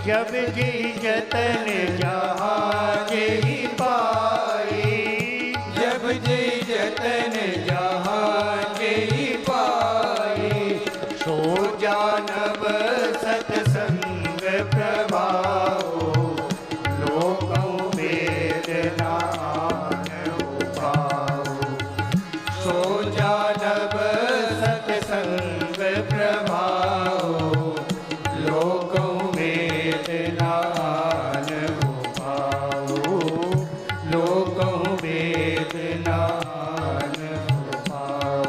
जब जी जतन जहाँ जी पाई, जब जी जतन जहाँ जी पाई। सो जानब सतसंग प्रभाओ, लोकों वेद नाम उपाओ। सो जानब सतसंग प्रभाओ, लोकों वेद नाम उपाओ। लोकों वेद नाम उपाओ।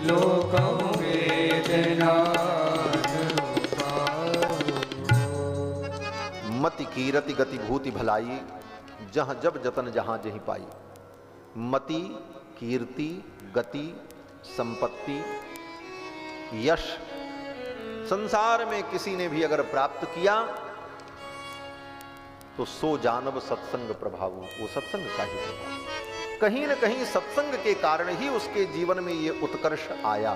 लोकों वेद नाम उपाओ। मति कीरति गति भूति भलाई, जहां जब जतन जहां जहीं पाई। मति, कीर्ति, गति, संपत्ति, यश, संसार में किसी ने भी अगर प्राप्त किया तो सो जानब सत्संग प्रभाव, वो सत्संग का ही प्रभाव। कहीं न कहीं सत्संग के कारण ही उसके जीवन में ये उत्कर्ष आया।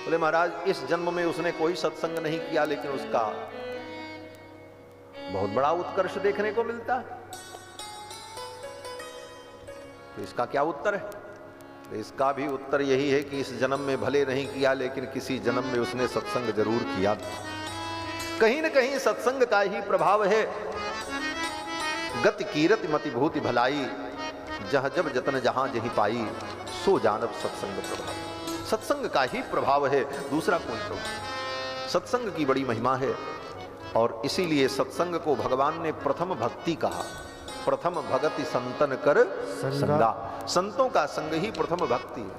बोले महाराज इस जन्म में उसने कोई सत्संग नहीं किया, लेकिन उसका बहुत बड़ा उत्कर्ष देखने को मिलता है। तो इसका क्या उत्तर है? तो इसका भी उत्तर यही है कि इस जन्म में भले नहीं किया, लेकिन किसी जन्म में उसने सत्संग जरूर किया। कहीं न कहीं सत्संग का ही प्रभाव है। गति कीरति मति भूति भलाई, जह जब जतन जहां जहीं पाई। सो जानब सत्संग प्रभाव, सत्संग का ही प्रभाव है, दूसरा कोई प्रभाव। सत्संग की बड़ी महिमा है, और इसीलिए सत्संग को भगवान ने प्रथम भक्ति कहा। प्रथम भगति संतन कर संगा, संतों का संग ही प्रथम भक्ति है।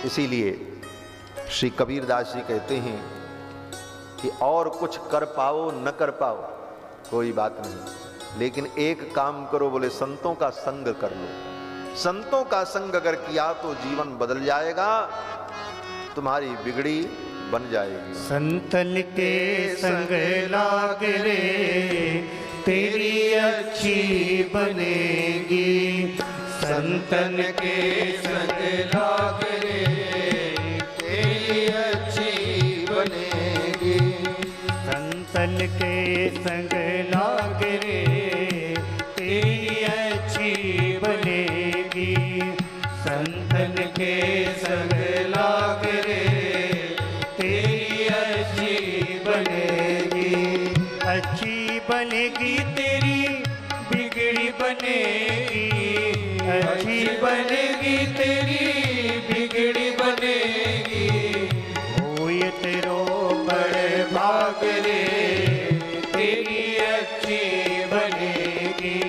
इसीलिए श्री कबीरदास जी कहते हैं कि और कुछ कर पाओ न कर पाओ कोई बात नहीं, लेकिन एक काम करो, बोले संतों का संग कर लो। संतों का संग अगर किया तो जीवन बदल जाएगा, तुम्हारी बिगड़ी बन जाएगी। संतन के संग लाग रे, तेरी अच्छी बनेगी। संतन के संग लाग रे, तेरी अच्छी बनेगी। संतन के संग लाग रे, तेरी अच्छी बनेगी। संत बनेगी तेरी बिगड़ी बनेगी, अच्छी बनेगी तेरी बिगड़ी बनेगी। हो ये तेरो बड़े भाग रे तेरी अच्छी बनेगी,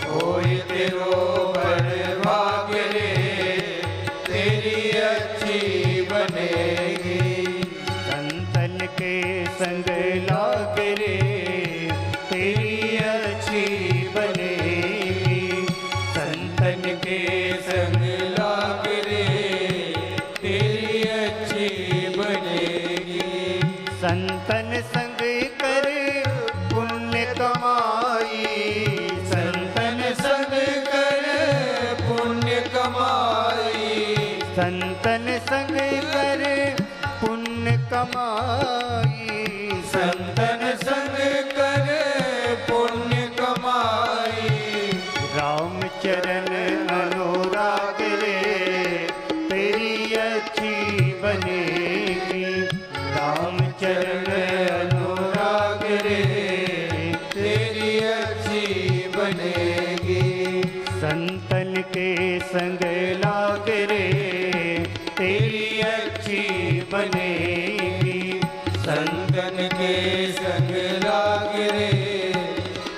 हो ये तेरो बड़े भाग रे तेरी अच्छी बनेगी। संतन के संग लाग रे तेरी अच्छी बनेगी, संतन के संग लाग रे तेरी अच्छी बनेगी। संतन संग कर पुण्य कमाई, संतन संग कर पुण्य कमाई, संतन संग कर पुण्य कमाई, संतन संग कर पुण्य कमाई। राम चरण अनुराग रे तेरी अच्छी बनेगी, राम चरण अनुराग रे तेरी अच्छी बनेगी। संतन के संग लाग रे तेरी अच्छी बनेगी, संतन के संग लाग रे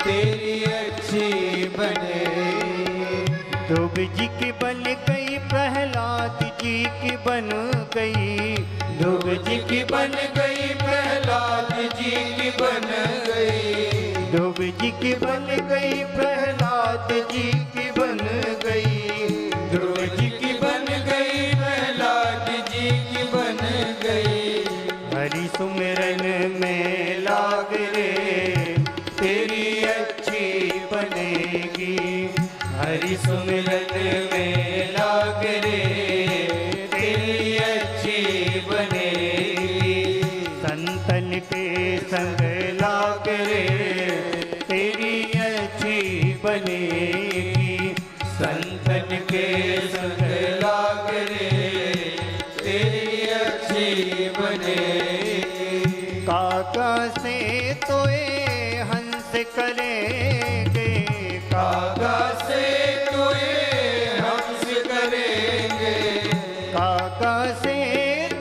तेरी अच्छी बनेगी। ध्रुव जी की बन गई, प्रहलाद जी की बन गई, ध्रुव जी की बन गई, प्रहलाद जी की बन गई, ध्रुव जी की बन गई, प्रहलाद जी की बन गई, ध्रुव जी की बन गई, प्रहलाद जी की बन गई। हरि सुमिरन में लाग रे तेरी अच्छी बनेगी, हरि सुमिरन में लाग रे तेरी अच्छी बनेगी। संतन के संग लाग रे तेरी अच्छी बनेगी, संतन के संग लाग रे तेरी अच्छी बनेगी। काका से तोए हंस करेंगे, काका से तोए हंस करेंगे, काका से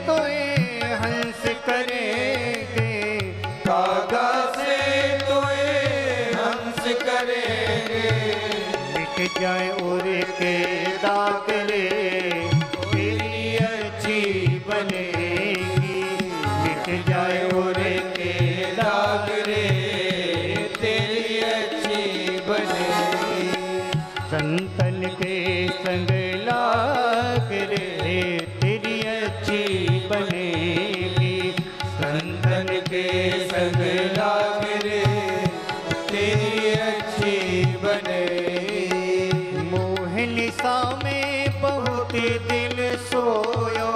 तोए हंस करेंगे, काका से तोए हंस करेंगे। मिट जाए और के दाग रे तेरी अच्छी बनेगी, मिट जाए और के दाग रे तेरी अच्छी बनेगी। संतन के संग लाग रे तेरी अच्छी बनेगी, संतन के संग लाग रे तेरी अच्छी बनेगी। मोहन सा में बहुत दिल सोयो,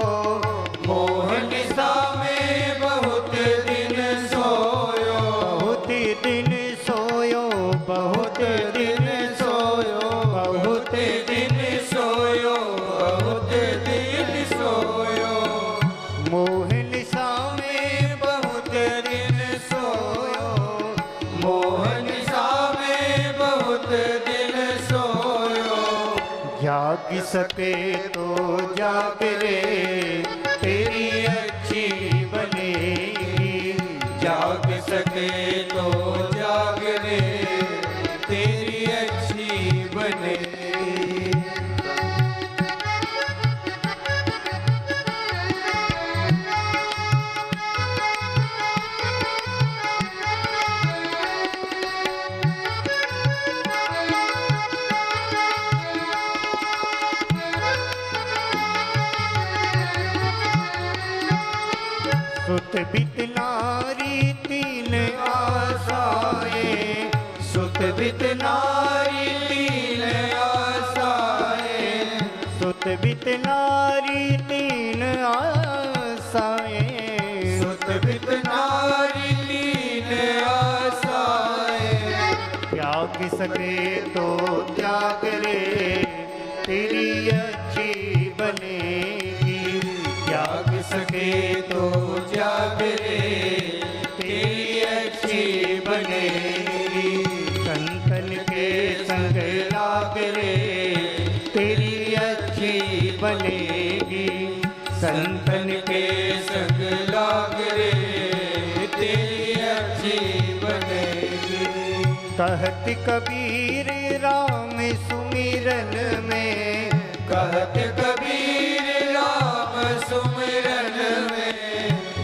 मोहन सा में बहुत दिन सोयो, बहुत दिन सोयो, बहुत दिन सोयो, बहुत दिन सोयो, बहुत दिन सोयो। मोहन सा में बहुत दिन सोयो, मोहन सा में बहुत दिन सोयो। जाग सके तो जाग रे तेरी अच्छी बनेगी, जाग सके तो जाग रे तेरी अच्छी बनेगी। सुत बित नारी तीन आशाएं, सुत बित नारी तीन आशाएं, सुत बित नारी तीन आशाएं, सुत बित नारी तीन आशाएं। त्याग सके तो त्याग रे तेरी अच्छी बनेगी, त्याग सके तो त्याग रे तेरी अच्छी बनेगी। बनेगी। संतन के संग लाग रे तेरी अच्छी बनेगी। संतन के संग लाग रे तेरी अच्छी बनेगी। कहत कबीर राम सुमिरन में, कहत कबीर राम सुमिरन में,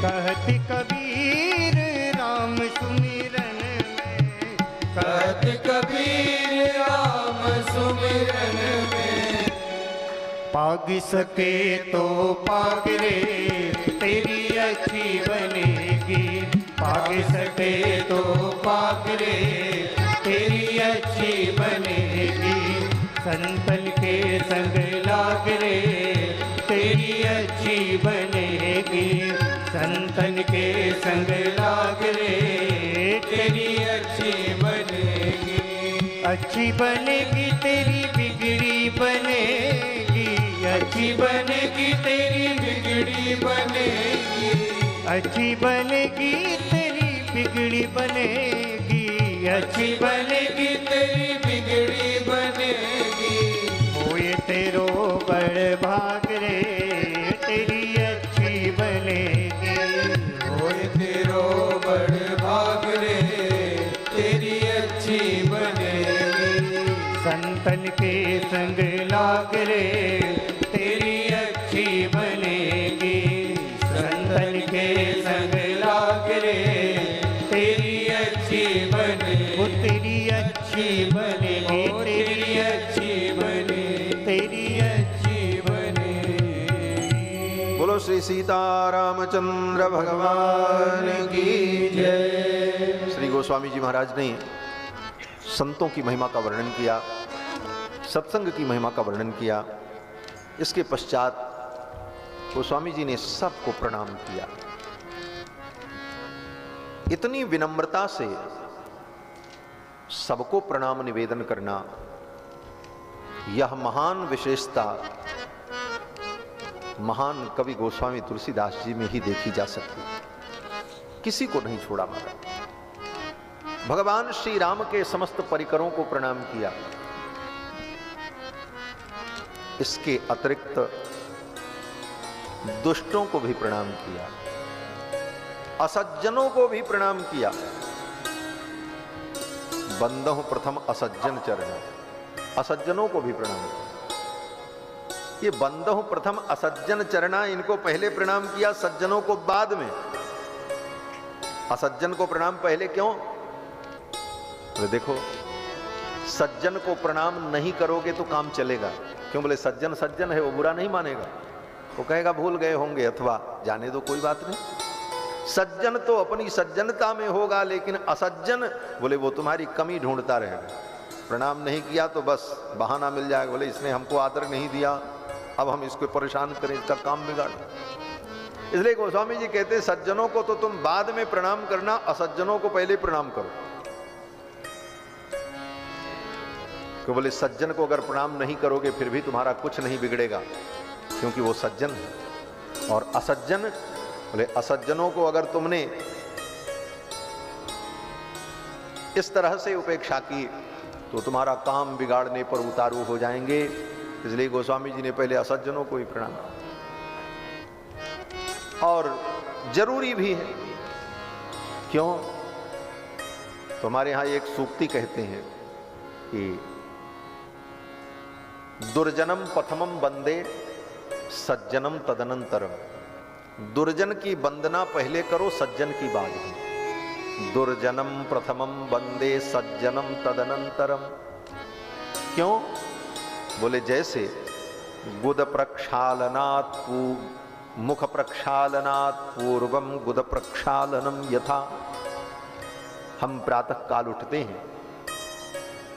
कहत कबीर राम सुमिरन में, कहत कबीर राम सुमिरन में। पाग सके तो पाग रे तेरी अच्छी बनेगी। पाग सके तो पाग रे तेरी अच्छी बनेगी। संतन के संग लाग रे तेरी अच्छी बनेगी। संतन के संग लाग रे तेरी अच्छी बनेगी। अच्छी बनेगी तेरी बिगड़ी बनेगी। अच्छी बनेगी तेरी बिगड़ी बनेगी। अच्छी बनेगी तेरी बिगड़ी बनेगी। अच्छी बनेगी तेरी बिगड़ी बनेगी। होए तेरो बड़ भाग रे तेरी अच्छी बनेगी। होए तेरो बड़ भाग रे तेरी अच्छी बनेगी। संतन के संग लाग रे तेरी अच्छी बनेगी। संतन के संग लाग रे तेरी अच्छी बनेगी। वो तेरी अच्छी बनेगी। तेरी अच्छी बने तेरी अच्छी बनेगी। बोलो श्री सीतारामचंद्र भगवान की जय। श्री गोस्वामी जी महाराज ने संतों की महिमा का वर्णन किया, सत्संग की महिमा का वर्णन किया। इसके पश्चात गोस्वामी जी ने सबको प्रणाम किया। इतनी विनम्रता से सबको प्रणाम निवेदन करना, यह महान विशेषता महान कवि गोस्वामी तुलसीदास जी में ही देखी जा सकती। किसी को नहीं छोड़ा महाराज। भगवान श्री राम के समस्त परिकरों को प्रणाम किया। इसके अतिरिक्त दुष्टों को भी प्रणाम किया, असज्जनों को भी प्रणाम किया। बंदहु प्रथम असज्जन चरण, असज्जनों को भी प्रणाम किया। ये बंदहु प्रथम असज्जन चरणा, इनको पहले प्रणाम किया, सज्जनों को बाद में। असज्जन को प्रणाम पहले क्यों? तो देखो, सज्जन को प्रणाम नहीं करोगे तो काम चलेगा। क्यों? बोले सज्जन सज्जन है, वो बुरा नहीं मानेगा, वो कहेगा भूल गए होंगे अथवा जाने दो, कोई बात नहीं। सज्जन तो अपनी सज्जनता में होगा, लेकिन असज्जन बोले वो तुम्हारी कमी ढूंढता रहेगा। प्रणाम नहीं किया तो बस बहाना मिल जाएगा, बोले इसने हमको आदर नहीं दिया, अब हम इसको परेशान करें, इसका काम बिगाड़। इसलिए गोस्वामी जी कहते सज्जनों को तो तुम बाद में प्रणाम करना, असज्जनों को पहले प्रणाम करो। तो बोले सज्जन को अगर प्रणाम नहीं करोगे फिर भी तुम्हारा कुछ नहीं बिगड़ेगा, क्योंकि वो सज्जन है। और असज्जन, बोले असज्जनों को अगर तुमने इस तरह से उपेक्षा की तो तुम्हारा काम बिगाड़ने पर उतारू हो जाएंगे। इसलिए गोस्वामी जी ने पहले असज्जनों को ही प्रणाम किया। और जरूरी भी है। क्यों? तो हमारे यहां एक सूक्ति कहते हैं कि दुर्जनम प्रथमम वंदे सज्जनम तदनंतरम। दुर्जन की वंदना पहले करो, सज्जन की बाद में। दुर्जनम प्रथमम वंदे सज्जनम तदनंतरम। क्यों? बोले जैसे गुद प्रक्षालनात् मुख प्रक्षालनात् पूर्वम गुद प्रक्षालनम यथा। हम प्रातः काल उठते हैं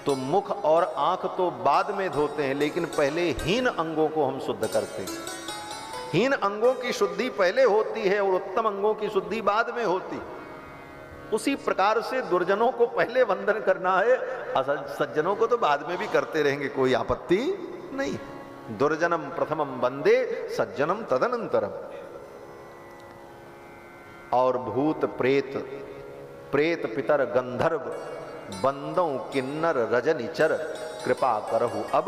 तो मुख और आंख तो बाद में धोते हैं, लेकिन पहले हीन अंगों को हम शुद्ध करते हैं। हीन अंगों की शुद्धि पहले होती है और उत्तम अंगों की शुद्धि बाद में होती। उसी प्रकार से दुर्जनों को पहले वंदन करना है, सज्जनों को तो बाद में भी करते रहेंगे, कोई आपत्ति नहीं। दुर्जनम प्रथमम वंदे सज्जनम तदनंतरम। और भूत प्रेत प्रेत पितर गंधर्व बंदों किन्नर रजनिचर कृपा करहु अब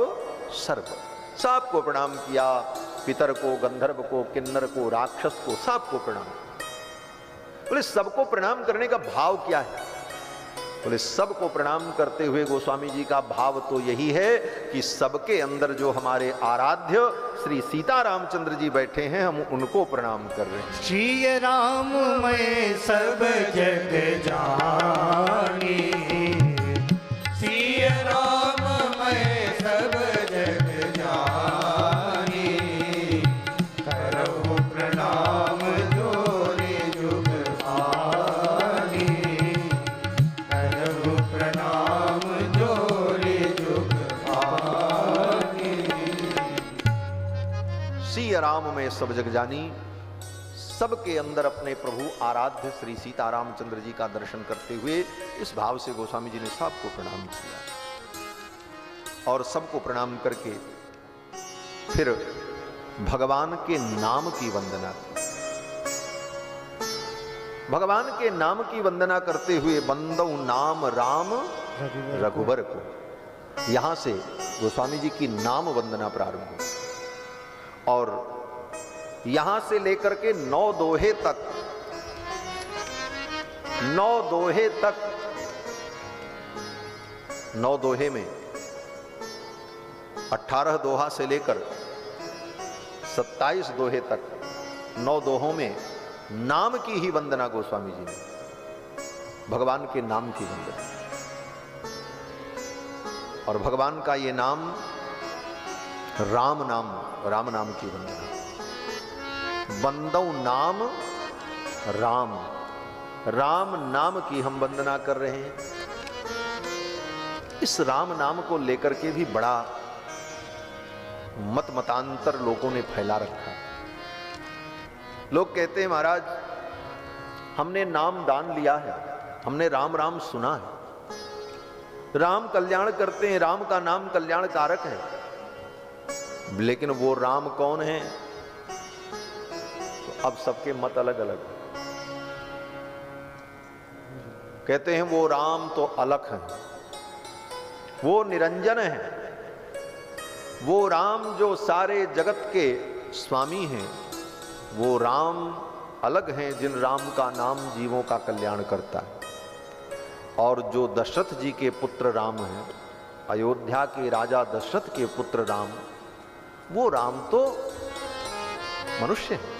सर्व। सबको प्रणाम किया, पितर को, गंधर्व को, किन्नर को, राक्षस को, सबको प्रणाम। बोले सबको प्रणाम करने का भाव क्या है? बोले सबको प्रणाम करते हुए गोस्वामी जी का भाव तो यही है कि सबके अंदर जो हमारे आराध्य श्री सीता रामचंद्र जी बैठे हैं, हम उनको प्रणाम कर रहे हैं। श्री राम मैं सब जग जानी, श्री राम मैं सब जग जानी, करहु प्रणाम जोरे जुग भानी, करहु प्रणाम जोरे जुग भानी। श्री राम में सब जग जानी, सबके अंदर अपने प्रभु आराध्य श्री सीता रामचंद्र जी का दर्शन करते हुए इस भाव से गोस्वामी जी ने सबको प्रणाम किया। और सबको प्रणाम करके फिर भगवान के नाम की वंदना की। भगवान के नाम की वंदना करते हुए बंदौ नाम राम रघुबर को, यहां से गोस्वामी जी की नाम वंदना प्रारंभ हुई। और यहां से लेकर के 9 दोहे तक, 9 दोहे तक, 9 दोहे में 18 दोहा से लेकर 27 दोहे तक, 9 दोहों में नाम की ही वंदना गोस्वामी जी ने, भगवान के नाम की वंदना। और भगवान का ये नाम राम नाम, राम नाम की वंदना। बंदौ नाम राम, राम नाम की हम वंदना कर रहे हैं। इस राम नाम को लेकर के भी बड़ा मत मतांतर लोगों ने फैला रखा। लोग कहते हैं महाराज हमने नाम दान लिया है, हमने राम राम सुना है, राम कल्याण करते हैं, राम का नाम कल्याण कारक है, लेकिन वो राम कौन है? तो अब सबके मत अलग अलग। कहते हैं वो राम तो अलग है, वो निरंजन है, वो राम जो सारे जगत के स्वामी हैं, वो राम अलग हैं जिन राम का नाम जीवों का कल्याण करता है। और जो दशरथ जी के पुत्र राम हैं, अयोध्या के राजा दशरथ के पुत्र राम, वो राम तो मनुष्य है।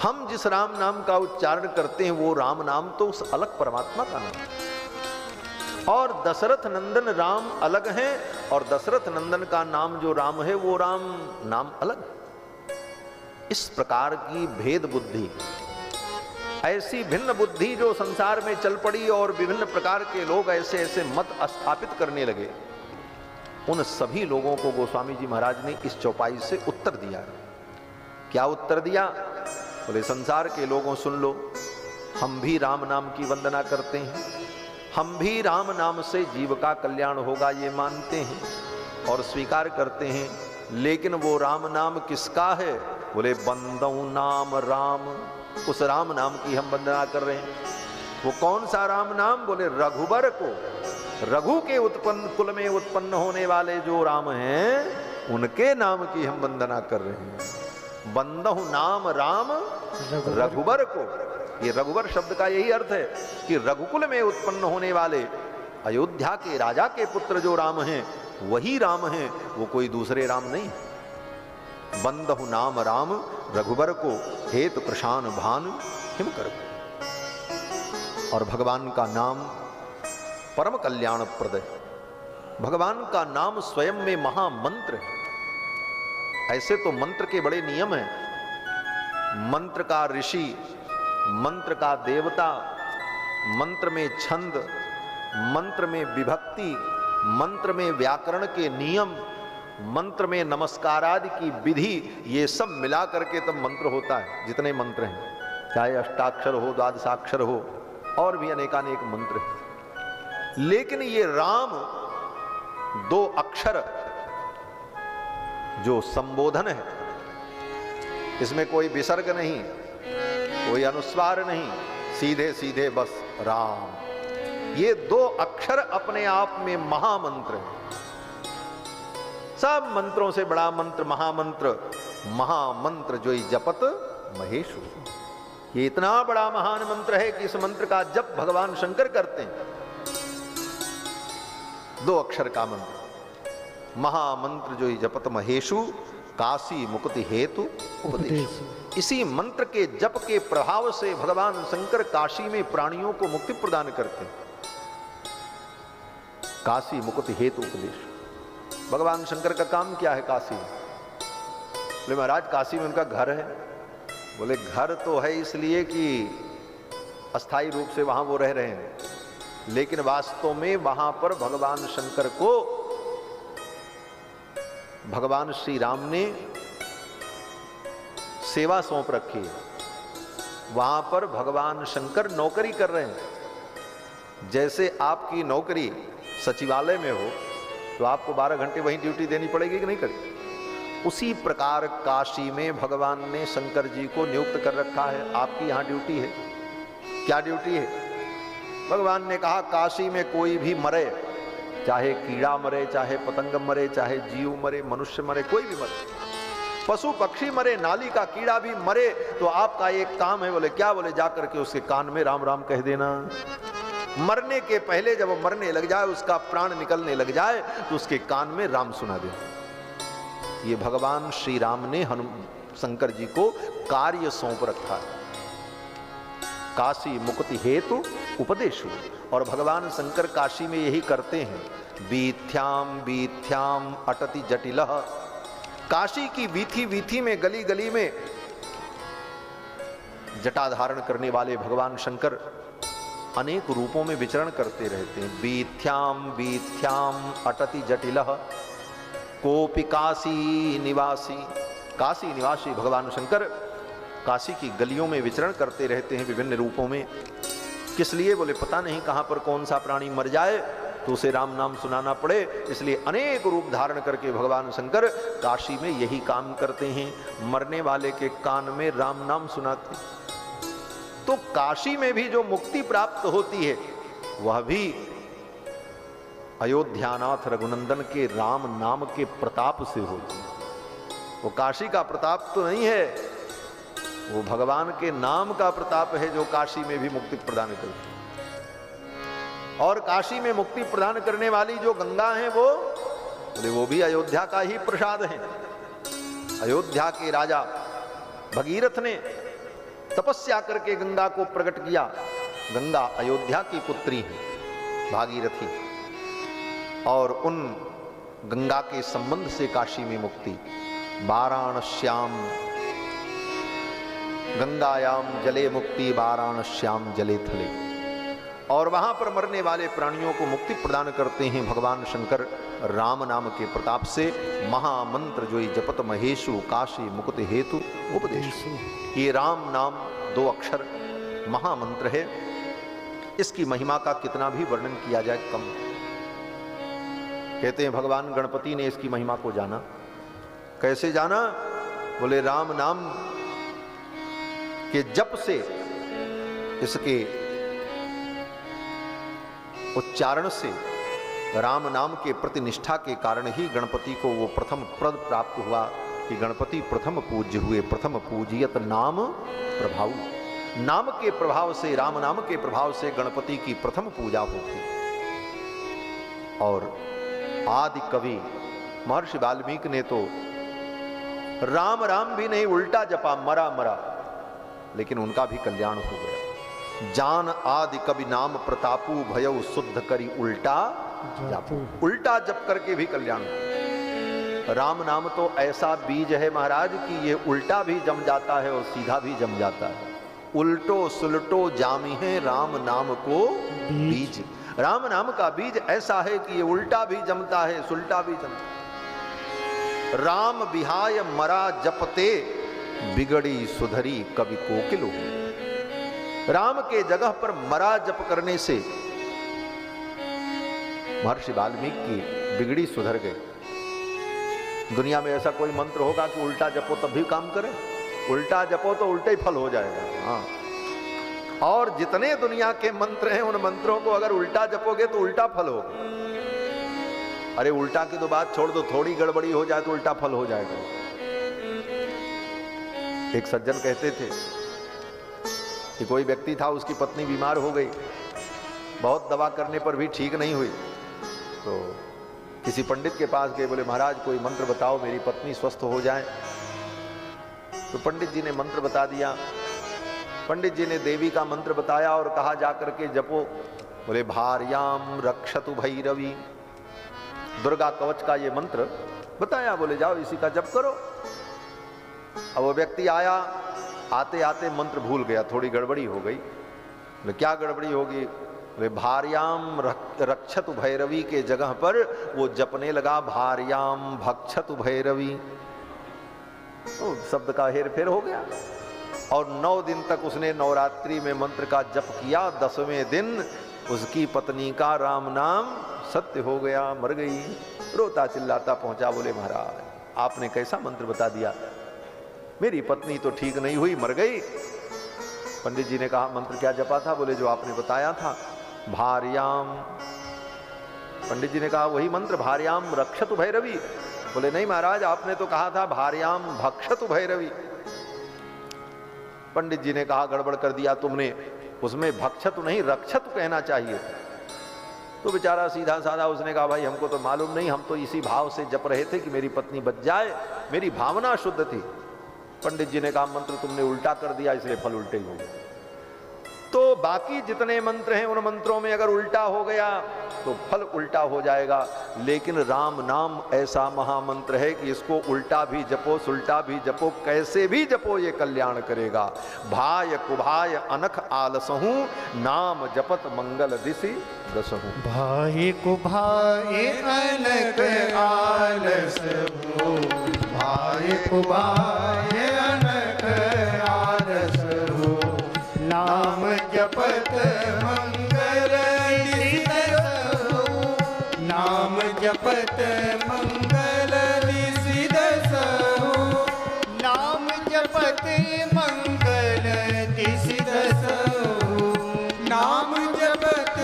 हम जिस राम नाम का उच्चारण करते हैं वो राम नाम तो उस अलग परमात्मा का नाम है। और दशरथ नंदन राम अलग हैं, और दशरथ नंदन का नाम जो राम है वो राम नाम अलग है। इस प्रकार की भेद बुद्धि, ऐसी भिन्न बुद्धि जो संसार में चल पड़ी और विभिन्न प्रकार के लोग ऐसे ऐसे मत स्थापित करने लगे, उन सभी लोगों को गोस्वामी जी महाराज ने इस चौपाई से उत्तर दिया। क्या उत्तर दिया? बोले संसार के लोगों सुन लो, हम भी राम नाम की वंदना करते हैं, हम भी राम नाम से जीव का कल्याण होगा ये मानते हैं और स्वीकार करते हैं, लेकिन वो राम नाम किसका है? बोले बंदौ नाम राम, उस राम नाम की हम वंदना कर रहे हैं। वो कौन सा राम नाम? बोले रघुबर को, रघु के उत्पन्न कुल में उत्पन्न होने वाले जो राम हैं उनके नाम की हम वंदना कर रहे हैं। बंदौ नाम राम रघुबर को, ये रघुबर शब्द का यही अर्थ है कि रघुकुल में उत्पन्न होने वाले अयोध्या के राजा के पुत्र जो राम हैं वही राम हैं, वो कोई दूसरे राम नहीं। बंदहु नाम राम रघुबर को, हेत प्रशान भान हिम कर। और भगवान का नाम परम कल्याण प्रद है, भगवान का नाम स्वयं में महामंत्र है। ऐसे तो मंत्र के बड़े नियम हैं, मंत्र का ऋषि, मंत्र का देवता, मंत्र में छंद, मंत्र में विभक्ति, मंत्र में व्याकरण के नियम, मंत्र में नमस्कारादि की विधि, ये सब मिला करके तब मंत्र होता है। जितने मंत्र हैं, चाहे अष्टाक्षर हो, द्वादशाक्षर हो, और भी अनेकानेक मंत्र हैं, लेकिन ये राम 2 अक्षर जो संबोधन है, इसमें कोई विसर्ग नहीं, कोई अनुस्वार नहीं, सीधे सीधे बस राम। ये 2 अक्षर अपने आप में महामंत्र है। सब मंत्रों से बड़ा मंत्र महामंत्र, महामंत्र जो ही जपत महेशु। ये इतना बड़ा महान मंत्र है कि इस मंत्र का जप भगवान शंकर करते हैं। 2 अक्षर का मंत्र, महामंत्र जो ही जपत महेशु, काशी मुक्ति हेतु उपदेश। इसी मंत्र के जप के प्रभाव से भगवान शंकर काशी में प्राणियों को मुक्ति प्रदान करते हैं। काशी मुक्ति हेतु उपदेश। भगवान शंकर का काम क्या है काशी में? बोले महाराज काशी में उनका घर है। बोले घर तो है इसलिए कि अस्थाई रूप से वहां वो रह रहे हैं, लेकिन वास्तव में वहां पर भगवान शंकर को भगवान श्री राम ने सेवा सौंप रखी है। वहां पर भगवान शंकर नौकरी कर रहे हैं। जैसे आपकी नौकरी सचिवालय में हो तो आपको 12 घंटे वहीं ड्यूटी देनी पड़ेगी कि नहीं करेगी? उसी प्रकार काशी में भगवान ने शंकर जी को नियुक्त कर रखा है। आपकी यहां ड्यूटी है। क्या ड्यूटी है? भगवान ने कहा काशी में कोई भी मरे, चाहे कीड़ा मरे, चाहे पतंग मरे, चाहे जीव मरे, मनुष्य मरे, कोई भी मरे, पशु पक्षी मरे, नाली का कीड़ा भी मरे, तो आपका एक काम है। बोले क्या? बोले जाकर के उसके कान में राम राम कह देना। मरने के पहले जब वो मरने लग जाए, उसका प्राण निकलने लग जाए, तो उसके कान में राम सुना दे। ये भगवान श्री राम ने शंकर जी को कार्य सौंप रखा है। काशी मुक्ति हेतु उपदेश। और भगवान शंकर काशी में यही करते हैं। वीथ्याम वीथ्याम अटति जटिलः। काशी की वीथी वीथी में, गली गली में जटा धारण करने वाले भगवान शंकर अनेक रूपों में विचरण करते रहते हैं। वीथ्याम वीथ्याम अटति जटिलः कोपि काशी निवासी। काशी निवासी भगवान शंकर काशी की गलियों में विचरण करते रहते हैं विभिन्न रूपों में। किस लिए? बोले पता नहीं कहां पर कौन सा प्राणी मर जाए तो उसे राम नाम सुनाना पड़े, इसलिए अनेक रूप धारण करके भगवान शंकर काशी में यही काम करते हैं। मरने वाले के कान में राम नाम सुनाते। तो काशी में भी जो मुक्ति प्राप्त होती है वह भी अयोध्यानाथ रघुनंदन के राम नाम के प्रताप से होती है। वो काशी का प्रताप तो नहीं है, वो भगवान के नाम का प्रताप है जो काशी में भी मुक्ति प्रदान करती है। और काशी में मुक्ति प्रदान करने वाली जो गंगा है वो भी अयोध्या का ही प्रसाद है। अयोध्या के राजा भगीरथ ने तपस्या करके गंगा को प्रकट किया। गंगा अयोध्या की पुत्री है, भागीरथी, और उन गंगा के संबंध से काशी में मुक्ति। वाराणस्याम गंगायाम जले मुक्ति, वाराणस्याम जले थले। और वहां पर मरने वाले प्राणियों को मुक्ति प्रदान करते हैं भगवान शंकर राम नाम के प्रताप से। महामंत्र जो ही जपत महेशु, काशी मुक्ति हेतु उपदेश। ये राम नाम 2 अक्षर महामंत्र है। इसकी महिमा का कितना भी वर्णन किया जाए कम। कहते हैं भगवान गणपति ने इसकी महिमा को जाना। कैसे जाना? बोले राम नाम के जप से, इसके उच्चारण से, राम नाम के प्रति निष्ठा के कारण ही गणपति को वो प्रथम पद प्राप्त हुआ कि गणपति प्रथम पूज्य हुए। प्रथम पूजियत नाम प्रभाव। नाम के प्रभाव से, राम नाम के प्रभाव से गणपति की प्रथम पूजा होती। और आदि कवि महर्षि वाल्मीकि ने तो राम राम भी नहीं, उल्टा जपा, मरा मरा, लेकिन उनका भी कल्याण हो गया। जान आदि कवि नाम प्रतापु, भयउ शुद्ध करी उल्टा जापू। उल्टा जप करके भी कल्याण हो। राम नाम तो ऐसा बीज है महाराज कि ये उल्टा भी जम जाता है और सीधा भी जम जाता है। उल्टो सुलटो जामी है राम नाम को बीज। राम नाम का बीज ऐसा है कि ये उल्टा भी जमता है, सुलटा भी जमता है। राम बिहाय मरा जपते, बिगड़ी सुधरी कवि कोकिल। राम के जगह पर मरा जप करने से महर्षि वाल्मीकि की बिगड़ी सुधर गई। दुनिया में ऐसा कोई मंत्र होगा कि उल्टा जपो तब भी काम करे? उल्टा जपो तो उल्टे ही फल हो जाएगा। हाँ, और जितने दुनिया के मंत्र हैं उन मंत्रों को अगर उल्टा जपोगे तो उल्टा फल होगा। अरे उल्टा की तो बात छोड़ दो, थोड़ी गड़बड़ी हो जाए तो उल्टा फल हो जाएगा। एक सज्जन कहते थे कि कोई व्यक्ति था, उसकी पत्नी बीमार हो गई, बहुत दवा करने पर भी ठीक नहीं हुई, तो किसी पंडित के पास गए, बोले महाराज कोई मंत्र बताओ मेरी पत्नी स्वस्थ हो जाए। तो पंडित जी ने मंत्र बता दिया। पंडित जी ने देवी का मंत्र बताया और कहा जाकर के जपो। बोले भार्याम रक्षतु भैरवी, दुर्गा कवच का ये मंत्र बताया, बोले जाओ इसी का जप करो। अब वो व्यक्ति आया, आते आते मंत्र भूल गया, थोड़ी गड़बड़ी हो गई। बोले क्या गड़बड़ी होगी? बोले भार्याम रक्षतु भैरवी के जगह पर वो जपने लगा भार्याम भक्षतु भैरवी। तो शब्द का हेर फेर हो गया और 9 दिन तक उसने नवरात्रि में मंत्र का जप किया। 10वें दिन उसकी पत्नी का राम नाम सत्य हो गया, मर गई। रोता चिल्लाता पहुंचा, बोले महाराज आपने कैसा मंत्र बता दिया, मेरी पत्नी तो ठीक नहीं हुई, मर गई। पंडित जी ने कहा मंत्र क्या जपा था? बोले जो आपने बताया था भार्याम। पंडित जी ने कहा वही मंत्र भार्याम रक्षतु भैरवी। बोले नहीं महाराज आपने तो कहा था भार्याम भक्षतु भैरवी। पंडित जी ने कहा गड़बड़ कर दिया तुमने, उसमें भक्षतु नहीं रक्षतु कहना चाहिए। तो बेचारा सीधा साधा उसने कहा भाई हमको तो मालूम नहीं, हम तो इसी भाव से जप रहे थे कि मेरी पत्नी बच जाए, मेरी भावना शुद्ध थी। पंडित जी ने कहा मंत्र तुमने उल्टा कर दिया, इसलिए फल उल्टे ही हो गए। तो बाकी जितने मंत्र हैं उन मंत्रों में अगर उल्टा हो गया तो फल उल्टा हो जाएगा। लेकिन राम नाम ऐसा महामंत्र है कि इसको उल्टा भी जपो सुल्टा भी जपो, कैसे भी जपो ये कल्याण करेगा। भाय कुभाय अनख आलसहू, नाम जपत मंगल दिशि दसहू। भाई कुभाय अनख आलसहू, भाई कुभाय अनख आलसहू, नाम जपत मंगल दिशि दसहू, नाम जपत मंगल दिशि दसहू, नाम जपत मंगल दिशि दसहू, नाम जपत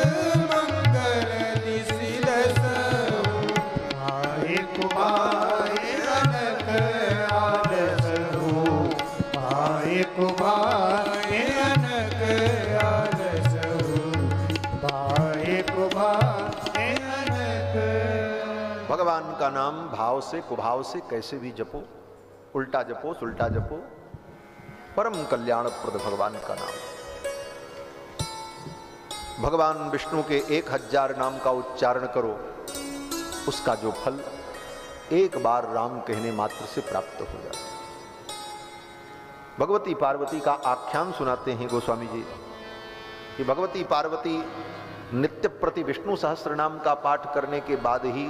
मंगल दिशि दसहू। भाई कुभाय अनख आलसहू, भाई कुभाय अनख आलसहू, भाई कुभाय अनख। भगवान का नाम भाव से कुभाव से कैसे भी जपो, उल्टा जपो सुल्टा जपो, परम कल्याणप्रद भगवान का नाम। भगवान विष्णु के 1000 नाम का उच्चारण करो, उसका जो फल एक बार राम कहने मात्र से प्राप्त हो जाता है। भगवती पार्वती का आख्यान सुनाते हैं गोस्वामी जी कि भगवती पार्वती नित्य प्रति विष्णु सहस्त्र नाम का पाठ करने के बाद ही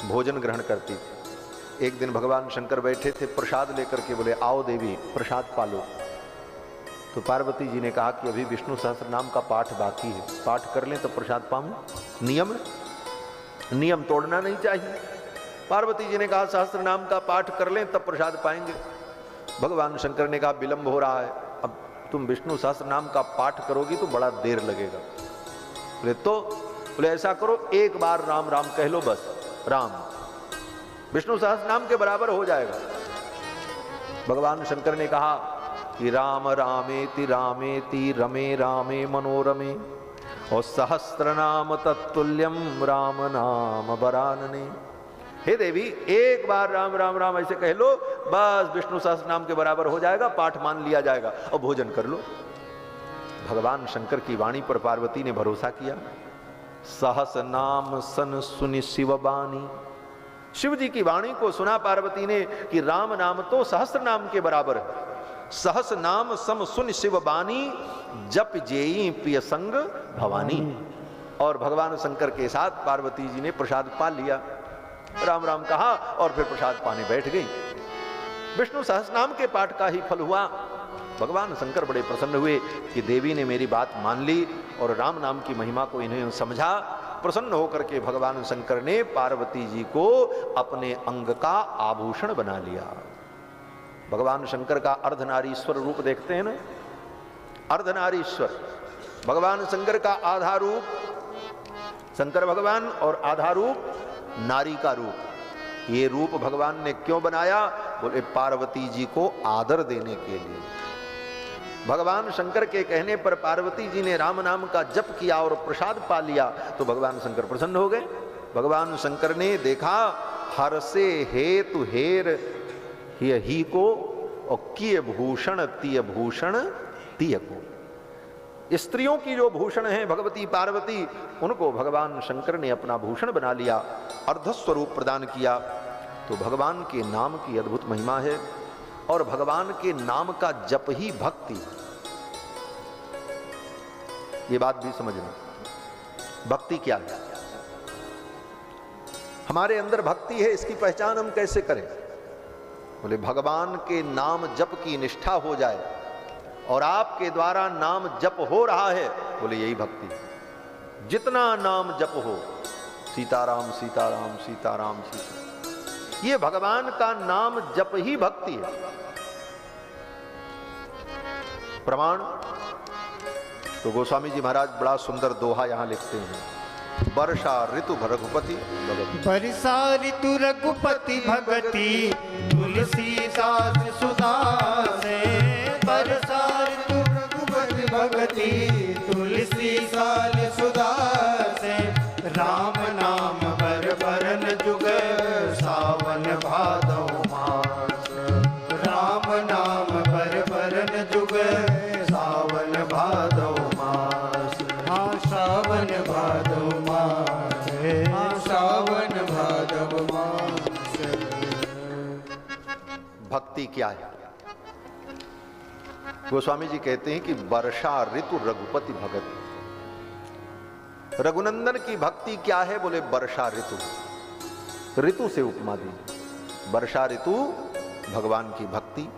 भोजन ग्रहण करती थी। एक दिन भगवान शंकर बैठे थे, प्रसाद लेकर के बोले आओ देवी प्रसाद पालो। तो पार्वती जी ने कहा कि अभी विष्णु सहस्त्र नाम का पाठ बाकी है, पाठ कर लें तो प्रसाद पाऊं। नियम तोड़ना नहीं चाहिए। पार्वती जी ने कहा सहस्त्र नाम का पाठ कर लें तब प्रसाद पाएंगे। भगवान शंकर ने कहा विलंब हो रहा है, अब तुम विष्णु सहस्त्र नाम का पाठ करोगी तो बड़ा देर लगेगा। बोले ऐसा करो एक बार राम राम कह लो, बस राम विष्णु सहस्त्र नाम के बराबर हो जाएगा। भगवान शंकर ने कहा कि राम रामेति रामेति रमे रामे मनोरमे और सहस्त्र नाम तत्तुल्यम राम नाम बरानने। हे देवी एक बार राम राम राम ऐसे कह लो, बस विष्णु सहस्त्र नाम के बराबर हो जाएगा, पाठ मान लिया जाएगा और भोजन कर लो। भगवान शंकर की वाणी पर पार्वती ने भरोसा किया। सहस नाम सन सुनि शिव बानी, शिव जी की वाणी को सुना पार्वती ने कि राम नाम तो सहस्त्र नाम के बराबर है। सहस नाम सम सुन शिव बानी, जप जेई प्रिय संग भवानी। और भगवान शंकर के साथ पार्वती जी ने प्रसाद पा लिया, राम राम कहा और फिर प्रसाद पाने बैठ गई। विष्णु सहस्रनाम के पाठ का ही फल हुआ। भगवान शंकर बड़े प्रसन्न हुए कि देवी ने मेरी बात मान ली और राम नाम की महिमा को इन्हें समझा। प्रसन्न होकर के भगवान शंकर ने पार्वती जी को अपने अंग का आभूषण बना लिया। भगवान शंकर का अर्धनारीश्वर रूप देखते हैं ना, अर्धनारीश्वर। भगवान शंकर का आधा रूप शंकर भगवान और आधा रूप नारी का रूप। ये रूप भगवान ने क्यों बनाया? बोले पार्वती जी को आदर देने के लिए। भगवान शंकर के कहने पर पार्वती जी ने राम नाम का जप किया और प्रसाद पा लिया, तो भगवान शंकर प्रसन्न हो गए। भगवान शंकर ने देखा हर से हेतु हेर ही को और किय भूषण तिय भूषण तिय को। स्त्रियों की जो भूषण है भगवती पार्वती, उनको भगवान शंकर ने अपना भूषण बना लिया, अर्धस्वरूप प्रदान किया। तो भगवान के नाम की अद्भुत महिमा है और भगवान के नाम का जप ही भक्ति है। ये बात भी समझना, भक्ति क्या है, हमारे अंदर भक्ति है, इसकी पहचान हम कैसे करें? बोले भगवान के नाम जप की निष्ठा हो जाए और आपके द्वारा नाम जप हो रहा है, बोले यही भक्ति है। जितना नाम जप हो, सीताराम सीताराम सीताराम सीता, ये भगवान का नाम जप ही भक्ति है। प्रमाण तो गोस्वामी जी महाराज बड़ा सुंदर दोहा यहां लिखते हैं। वर्षा ऋतु रघुपति भगति, वर्षा ऋतु रघुपति भगति, तुलसीदास सुधा से। वर्षा ऋतु रघुपति भगति, तुलसीदास सुधा से। राम नाम बर बरन जुग, सावन भादौ मास। राम नाम बर बरन जुग, सावन भादौ मास। हाँ सावन भादौ मास, हाँ सावन भादौ मास। भक्ति क्या है? गोस्वामी जी कहते हैं कि वर्षा ऋतु रघुपति भगति। रघुनंदन की भक्ति क्या है? बोले वर्षा ऋतु, ऋतु से उपमा दी। वर्षा ऋतु भगवान की भक्ति,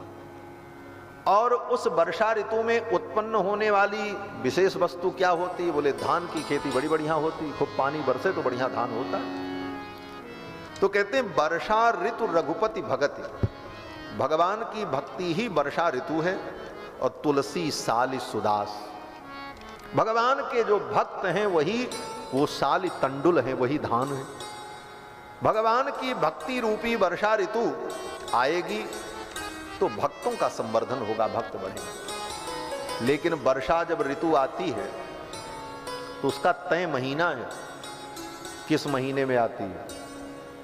और उस वर्षा ऋतु में उत्पन्न होने वाली विशेष वस्तु क्या होती है? बोले धान की खेती बड़ी बढ़िया होती, खूब पानी बरसे तो बढ़िया धान होता है। तो कहते हैं वर्षा ऋतु रघुपति भगति, भगवान की भक्ति ही वर्षा ऋतु है। और तुलसी साली सुदास, भगवान के जो भक्त हैं वही वो साली तंडुल हैं, वही धान है। भगवान की भक्ति रूपी वर्षा ऋतु आएगी तो भक्तों का संवर्धन होगा, भक्त बढ़ेगा। लेकिन वर्षा जब ऋतु आती है तो उसका तय महीना है, किस महीने में आती है?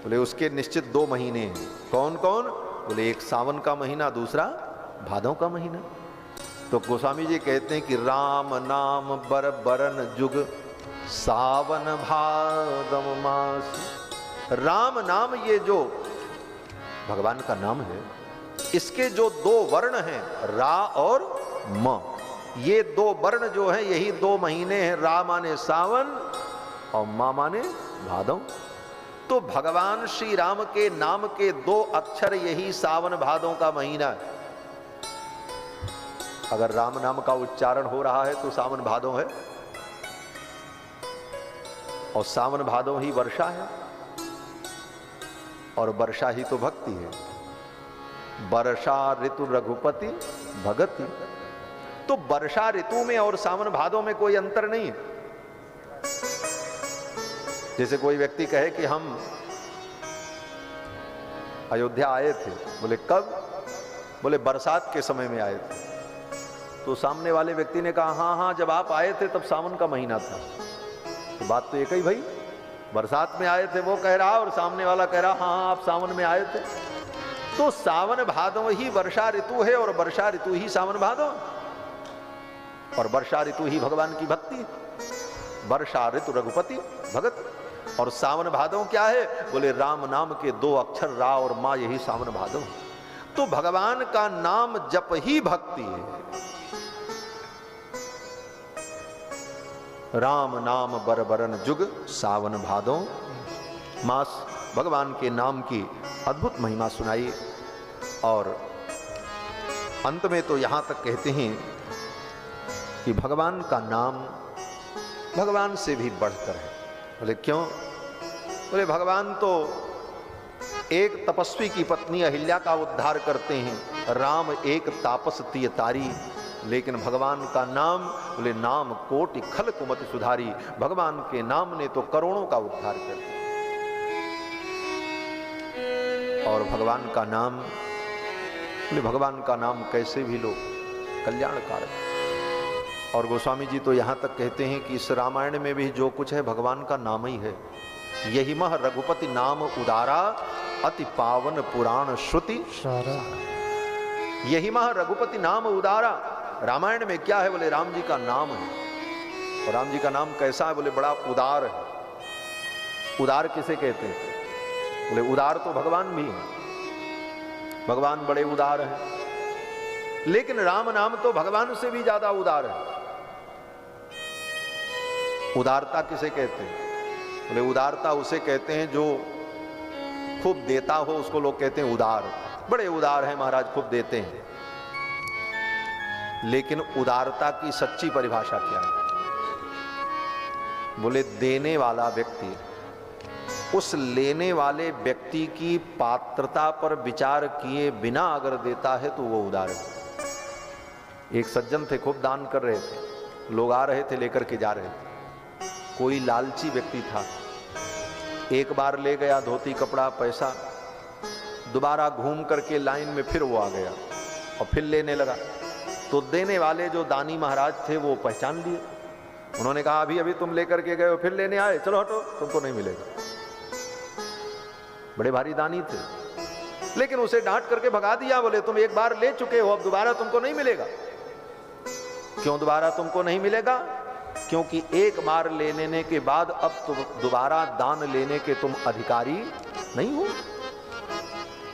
बोले उसके निश्चित 2 महीने हैं। कौन कौन? बोले एक सावन का महीना, दूसरा भादों का महीना। तो गोस्वामी जी कहते हैं कि राम नाम बर बरन जुग, सावन भादम मास। राम नाम ये जो भगवान का नाम है, इसके जो 2 वर्ण हैं, रा और म, ये 2 वर्ण जो है यही 2 महीने हैं। रा माने सावन और मा माने भादौ। तो भगवान श्री राम के नाम के 2 अक्षर यही सावन भादों का महीना है। अगर राम नाम का उच्चारण हो रहा है तो सावन भादौ है, और सावन भादौ ही वर्षा है, और वर्षा ही तो भक्ति है। वर्षा ऋतु रघुपति भगति। तो वर्षा ऋतु में और सावन भादौ में कोई अंतर नहीं है। जैसे कोई व्यक्ति कहे कि हम अयोध्या आए थे, बोले कब? बोले बरसात के समय में आए थे। तो सामने वाले व्यक्ति ने कहा हाँ हाँ, जब आप आए थे तब सावन का महीना था। तो बात तो एक ही भाई, बरसात में आए थे वो कह रहा और सामने वाला कह रहा हाँ हाँ आप सावन में आए थे। तो सावन भादौ ही वर्षा ऋतु है और वर्षा ऋतु ही सावन भादौ, और वर्षा ऋतु ही भगवान की भक्ति। वर्षा ऋतु रघुपति भगत। और सावन भादौ क्या है? बोले राम नाम के 2 अक्षर रा और मां, यही सावन भादौ। तो भगवान का नाम जप ही भक्ति है। राम नाम बर बरन जुग, सावन भादौ मास। भगवान के नाम की अद्भुत महिमा सुनाई। और अंत में तो यहां तक कहते हैं कि भगवान का नाम भगवान से भी बढ़कर है। बोले क्यों? बोले भगवान तो एक तपस्वी की पत्नी अहिल्या का उद्धार करते हैं। राम एक तापस तिय तारी, लेकिन भगवान का नाम, बोले नाम कोटि खल कुमति सुधारी, भगवान के नाम ने तो करोड़ों का उद्धार कर दिया। और भगवान का नाम, बोले भगवान का नाम कैसे भी लो कल्याणकारक। और गोस्वामी जी तो यहां तक कहते हैं कि इस रामायण में भी जो कुछ है भगवान का नाम ही है। यही मह रघुपति नाम उदारा, अति पावन पुराण श्रुति सारा। यही मह रघुपति नाम उदारा, रामायण में क्या है? बोले राम जी का नाम है। और राम जी का नाम कैसा है? बोले बड़ा उदार है। उदार किसे कहते हैं? बोले उदार तो भगवान भी है, भगवान बड़े उदार हैं, लेकिन राम नाम तो भगवान से भी ज्यादा उदार है। उदारता किसे कहते हैं? बोले उदारता उसे कहते हैं जो खूब देता हो, उसको लोग कहते हैं उदार। बड़े उदार हैं महाराज, खूब देते हैं। लेकिन उदारता की सच्ची परिभाषा क्या है? बोले देने वाला व्यक्ति उस लेने वाले व्यक्ति की पात्रता पर विचार किए बिना अगर देता है तो वो उदार है। एक सज्जन थे, खूब दान कर रहे थे, लोग आ रहे थे लेकर के जा रहे थे। कोई लालची व्यक्ति था, एक बार ले गया धोती कपड़ा पैसा, दोबारा घूम करके लाइन में फिर वो आ गया और फिर लेने लगा। तो देने वाले जो दानी महाराज थे वो पहचान लिए। उन्होंने कहा अभी अभी तुम लेकर के गए हो, फिर लेने आए, चलो हटो, तुमको नहीं मिलेगा। बड़े भारी दानी थे, लेकिन उसे डांट करके भगा दिया। बोले तुम एक बार ले चुके हो, अब दोबारा तुमको नहीं मिलेगा। क्यों दोबारा तुमको नहीं मिलेगा? क्योंकि एक बार ले लेने के बाद अब तुम दोबारा दान लेने के तुम अधिकारी नहीं हो,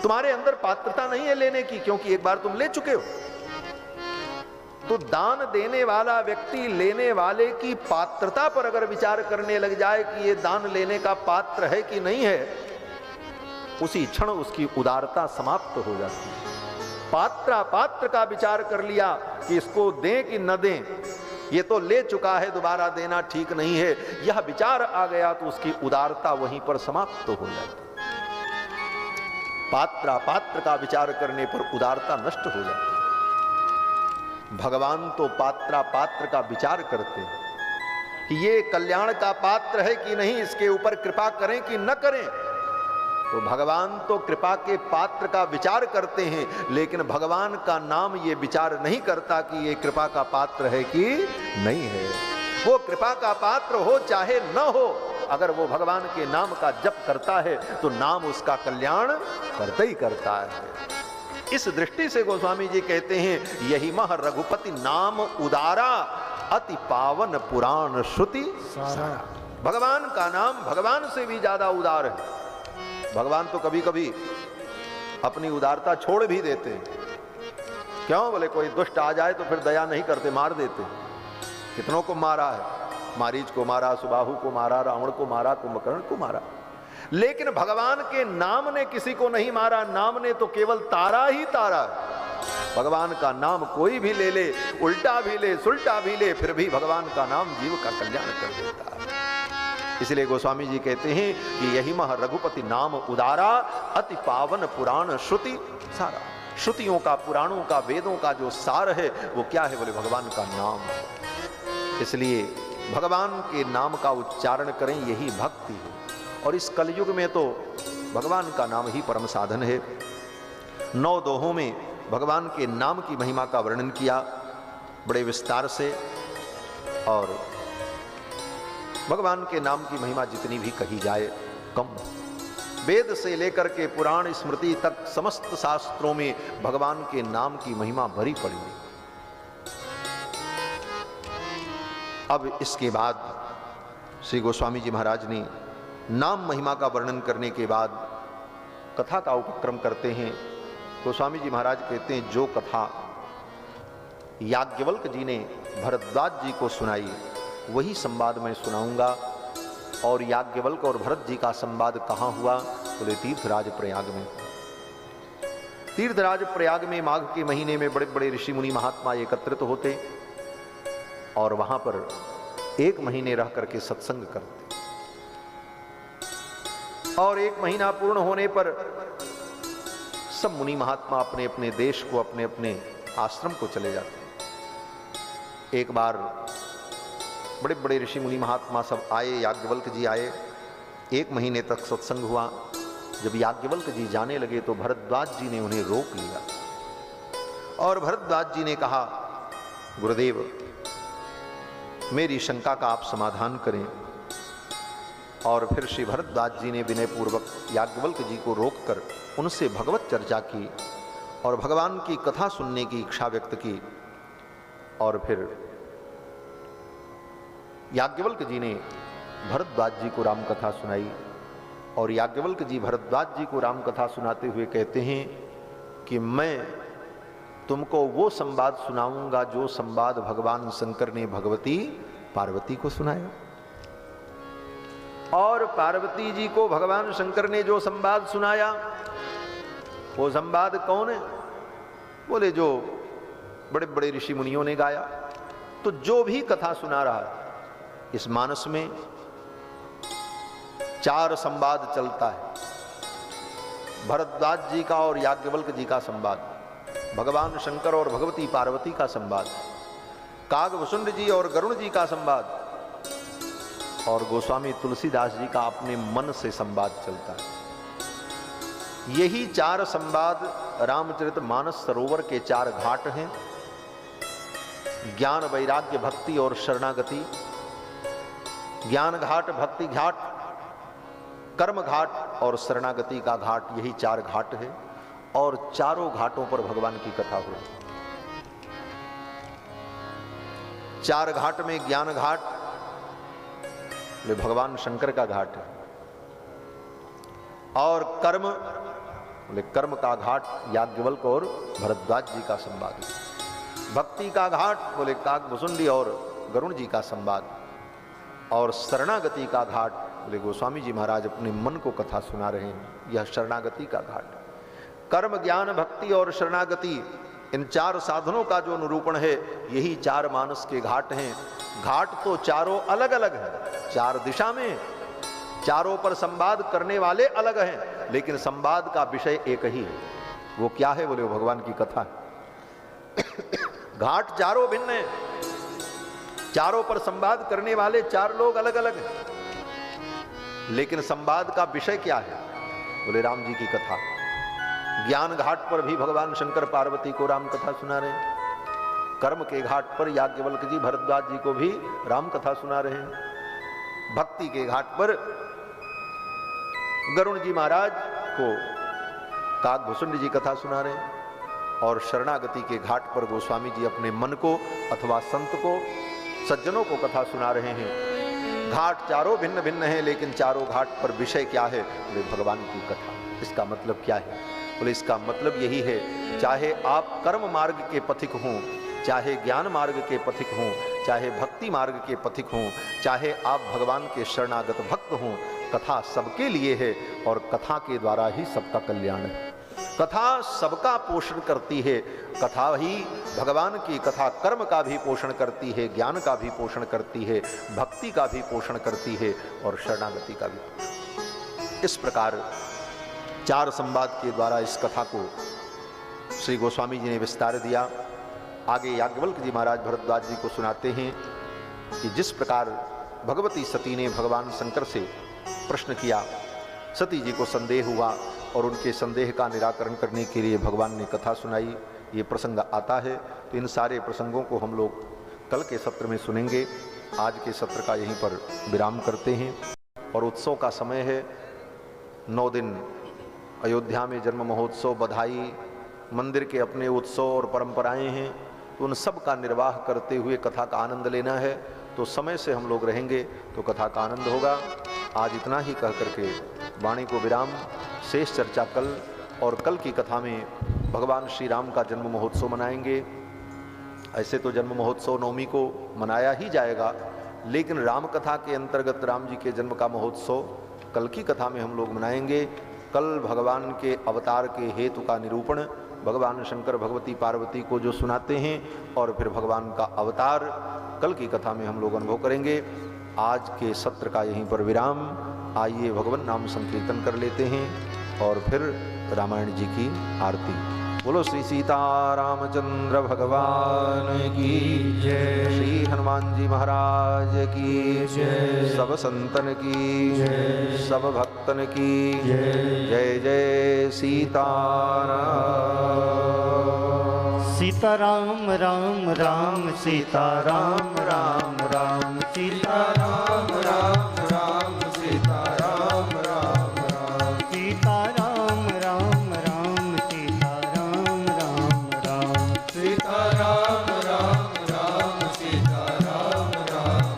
तुम्हारे अंदर पात्रता नहीं है लेने की, क्योंकि एक बार तुम ले चुके हो। तो दान देने वाला व्यक्ति लेने वाले की पात्रता पर अगर विचार करने लग जाए कि ये दान लेने का पात्र है कि नहीं है, उसी क्षण उसकी उदारता समाप्त हो जाती है। पात्र का विचार कर लिया कि इसको दें कि न दें, ये तो ले चुका है, दोबारा देना ठीक नहीं है, यह विचार आ गया तो उसकी उदारता वहीं पर समाप्त हो जाती। पात्र का विचार करने पर उदारता नष्ट हो जाती। भगवान तो पात्र का विचार करते हैं कि ये कल्याण का पात्र है कि नहीं, इसके ऊपर कृपा करें कि न करें। तो भगवान तो कृपा के पात्र का विचार करते हैं, लेकिन भगवान का नाम ये विचार नहीं करता कि ये कृपा का पात्र है कि नहीं है। वो कृपा का पात्र हो चाहे न हो, अगर वो भगवान के नाम का जप करता है तो नाम उसका कल्याण करता ही करता है। इस दृष्टि से गोस्वामी जी कहते हैं यही मह रघुपति नाम उदारा, अति पावन पुराण श्रुति सारा। भगवान का नाम भगवान से भी ज्यादा उदार है। भगवान तो कभी कभी अपनी उदारता छोड़ भी देते हैं। क्यों? बोले कोई दुष्ट आ जाए तो फिर दया नहीं करते, मार देते। कितनों को मारा है, मारीच को मारा, सुबाहु को मारा, रावण को मारा, कुंभकर्ण को मारा, लेकिन भगवान के नाम ने किसी को नहीं मारा। नाम ने तो केवल तारा ही तारा है। भगवान का नाम कोई भी ले ले, उल्टा भी ले, सुल्टा भी ले, फिर भी भगवान का नाम जीव का कल्याण कर देता है। इसलिए गोस्वामी जी कहते हैं कि यही मह रघुपति नाम उदारा, अति पावन पुराण श्रुति सारा। श्रुतियों का, पुराणों का, वेदों का जो सार है वो क्या है? बोले भगवान का नाम है। इसलिए भगवान के नाम का उच्चारण करें, यही भक्ति है। और इस कलयुग में तो भगवान का नाम ही परम साधन है। 9 दोहों में भगवान के नाम की महिमा का वर्णन किया बड़े विस्तार से। और भगवान के नाम की महिमा जितनी भी कही जाए कम। वेद से लेकर के पुराण स्मृति तक समस्त शास्त्रों में भगवान के नाम की महिमा भरी पड़ी है। अब इसके बाद श्री गोस्वामी जी महाराज ने नाम महिमा का वर्णन करने के बाद कथा का उपक्रम करते हैं। गोस्वामी जी महाराज कहते हैं जो कथा याज्ञवल्क जी ने भरद्वाज जी को सुनाई वही संवाद मैं सुनाऊंगा। और याज्ञवल्क और भरत जी का संवाद कहाँ हुआ? बोले तीर्थराज प्रयाग में। तीर्थराज प्रयाग में माघ के महीने में बड़े बड़े ऋषि मुनि महात्मा एकत्रित होते और वहां पर 1 महीने रह करके सत्संग करते। और 1 महीना पूर्ण होने पर सब मुनि महात्मा अपने अपने देश को, अपने अपने आश्रम को चले जाते। एक बार बड़े बड़े ऋषि मुनि महात्मा सब आए, याज्ञवल्क्य जी आए। 1 महीने तक सत्संग हुआ। जब याज्ञवल्क्य जी जाने लगे तो भरद्वाज जी ने उन्हें रोक लिया और भरद्वाज जी ने कहा, गुरुदेव मेरी शंका का आप समाधान करें। और फिर श्री भरद्वाज जी ने विनय पूर्वक याज्ञवल्क्य जी को रोककर उनसे भगवत चर्चा की और भगवान की कथा सुनने की इच्छा व्यक्त की। और फिर याज्ञवल्क्य जी ने भरद्वाज जी को राम कथा सुनाई और याज्ञवल्क्य जी भरद्वाज जी को राम कथा सुनाते हुए कहते हैं कि मैं तुमको वो संवाद सुनाऊंगा जो संवाद भगवान शंकर ने भगवती पार्वती को सुनाया। और पार्वती जी को भगवान शंकर ने जो संवाद सुनाया वो संवाद कौन है? बोले जो बड़े बड़े ऋषि मुनियों ने गाया। तो जो भी कथा सुना रहा है इस मानस में 4 संवाद चलता है। भरद्वाज जी का और याज्ञवल्क्य जी का संवाद, भगवान शंकर और भगवती पार्वती का संवाद, कागभूषुंड जी और गरुण जी का संवाद और गोस्वामी तुलसीदास जी का अपने मन से संवाद चलता है। यही 4 संवाद रामचरितमानस सरोवर के 4 घाट हैं। ज्ञान, वैराग्य, भक्ति और शरणागति। ज्ञान घाट, भक्ति घाट, कर्म घाट और शरणागति का घाट, यही 4 घाट है। और चारों घाटों पर भगवान की कथा हुई। 4 घाट में ज्ञान घाट ये भगवान शंकर का घाट है और कर्म बोले कर्म का घाट याज्ञवल्क्य और भरद्वाज जी का संवाद। भक्ति का घाट बोले काकभूषुंडी और गरुण जी का संवाद। और शरणागति का घाट बोले गोस्वामी जी महाराज अपने मन को कथा सुना रहे हैं, यह शरणागति का घाट। कर्म, ज्ञान, भक्ति और शरणागति इन 4 साधनों का जो निरूपण है यही 4 मानस के घाट हैं। घाट तो चारों अलग अलग हैं, 4 दिशा में, चारों पर संवाद करने वाले अलग हैं, लेकिन संवाद का विषय एक ही है। वो क्या है? बोले वो भगवान की कथा है। घाट चारों भिन्न हैं, चारों पर संवाद करने वाले 4 लोग अलग अलग हैं, लेकिन संवाद का विषय क्या है? बोले राम जी की कथा। ज्ञान घाट पर भी भगवान शंकर पार्वती को राम कथा सुना रहे हैं। कर्म के घाट पर याज्ञवल्क्य जी भरद्वाज जी को भी राम कथा सुना रहे हैं। भक्ति के घाट पर गरुण जी महाराज को काकभूषुंड जी कथा सुना रहे हैं। और शरणागति के घाट पर गोस्वामी जी अपने मन को अथवा संत को, सज्जनों को कथा सुना रहे हैं। घाट चारों भिन्न भिन्न हैं, लेकिन चारों घाट पर विषय क्या है? बोले भगवान की कथा। इसका मतलब क्या है? बोले इसका मतलब यही है, चाहे आप कर्म मार्ग के पथिक हों, चाहे ज्ञान मार्ग के पथिक हों, चाहे भक्ति मार्ग के पथिक हों, चाहे आप भगवान के शरणागत भक्त हों, कथा सबके लिए है और कथा के द्वारा ही सबका कल्याण है। कथा सबका पोषण करती है। कथा ही भगवान की कथा कर्म का भी पोषण करती है, ज्ञान का भी पोषण करती है, भक्ति का भी पोषण करती है और शरणागति का भी। इस प्रकार 4 संवाद के द्वारा इस कथा को श्री गोस्वामी जी ने विस्तार दिया। आगे याज्ञवल्क्य जी महाराज भरद्वाज जी को सुनाते हैं कि जिस प्रकार भगवती सती ने भगवान शंकर से प्रश्न किया, सती जी को संदेह हुआ और उनके संदेह का निराकरण करने के लिए भगवान ने कथा सुनाई। ये प्रसंग आता है, तो इन सारे प्रसंगों को हम लोग कल के सत्र में सुनेंगे। आज के सत्र का यहीं पर विराम करते हैं। और उत्सव का समय है, 9 दिन अयोध्या में जन्म महोत्सव, बधाई, मंदिर के अपने उत्सव और परंपराएं हैं, तो उन सब का निर्वाह करते हुए कथा का आनंद लेना है। तो समय से हम लोग रहेंगे तो कथा का आनंद होगा। आज इतना ही कह करके वाणी को विराम। शेष चर्चा कल, और कल की कथा में भगवान श्री राम का जन्म महोत्सव मनाएंगे। ऐसे तो जन्म महोत्सव नवमी को मनाया ही जाएगा, लेकिन राम कथा के अंतर्गत राम जी के जन्म का महोत्सव कल की कथा में हम लोग मनाएंगे। कल भगवान के अवतार के हेतु का निरूपण भगवान शंकर भगवती पार्वती को जो सुनाते हैं, और फिर भगवान का अवतार कल की कथा में हम लोग अनुभव करेंगे। आज के सत्र का यहीं पर विराम। आइए भगवान नाम संकीर्तन कर लेते हैं और फिर रामायण जी की आरती। बोलो श्री सीतारामचंद्र भगवान की जय। श्री हनुमान जी महाराज की जय। सब संतन की जय। सब भक्तन की जय। जय जय सीताराम। सीताराम राम राम सीताराम राम राम सीताराम राम राम सीताराम राम राम सीताराम राम राम सीताराम राम राम सीताराम राम राम सीताराम राम राम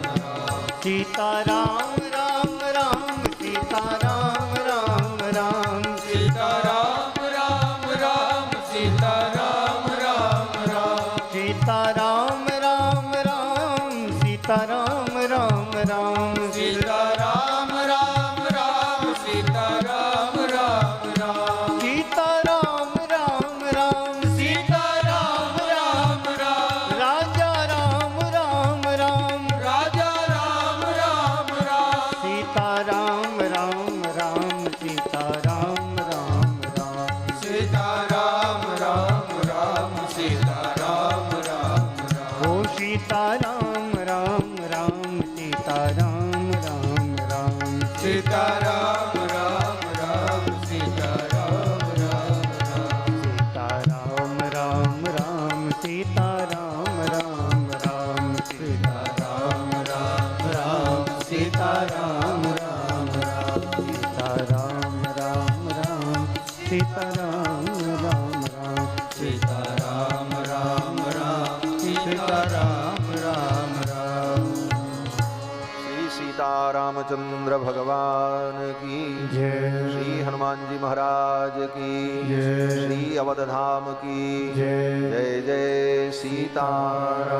सीताराम राम राम सीताराम राम राम सीताराम राम राम सीताराम राम राम सीताराम राम राम सीताराम राम राम सीताराम राम राम सीताराम राम राम सीताराम राम राम सीताराम राम राम राजा राम राम राम राजा राम राम राम सीताराम राम राम सीताराम राम राम सीताराम राम राम सीताराम राम राम ओ सीताराम राम राम सीताराम राम राम सीताराम राम राम सीताराम राम राम सीताराम राम राम सीताराम राम राम सीताराम राम राम सीताराम राम राम सीताराम राम राम सीताराम राम राम सीताराम राम राम सीताराम राम राम श्री सीतारामचंद्र भगवान की जय। श्री हनुमान जी महाराज की जय। श्री अवधधाम की जय। जय जय सीताराम।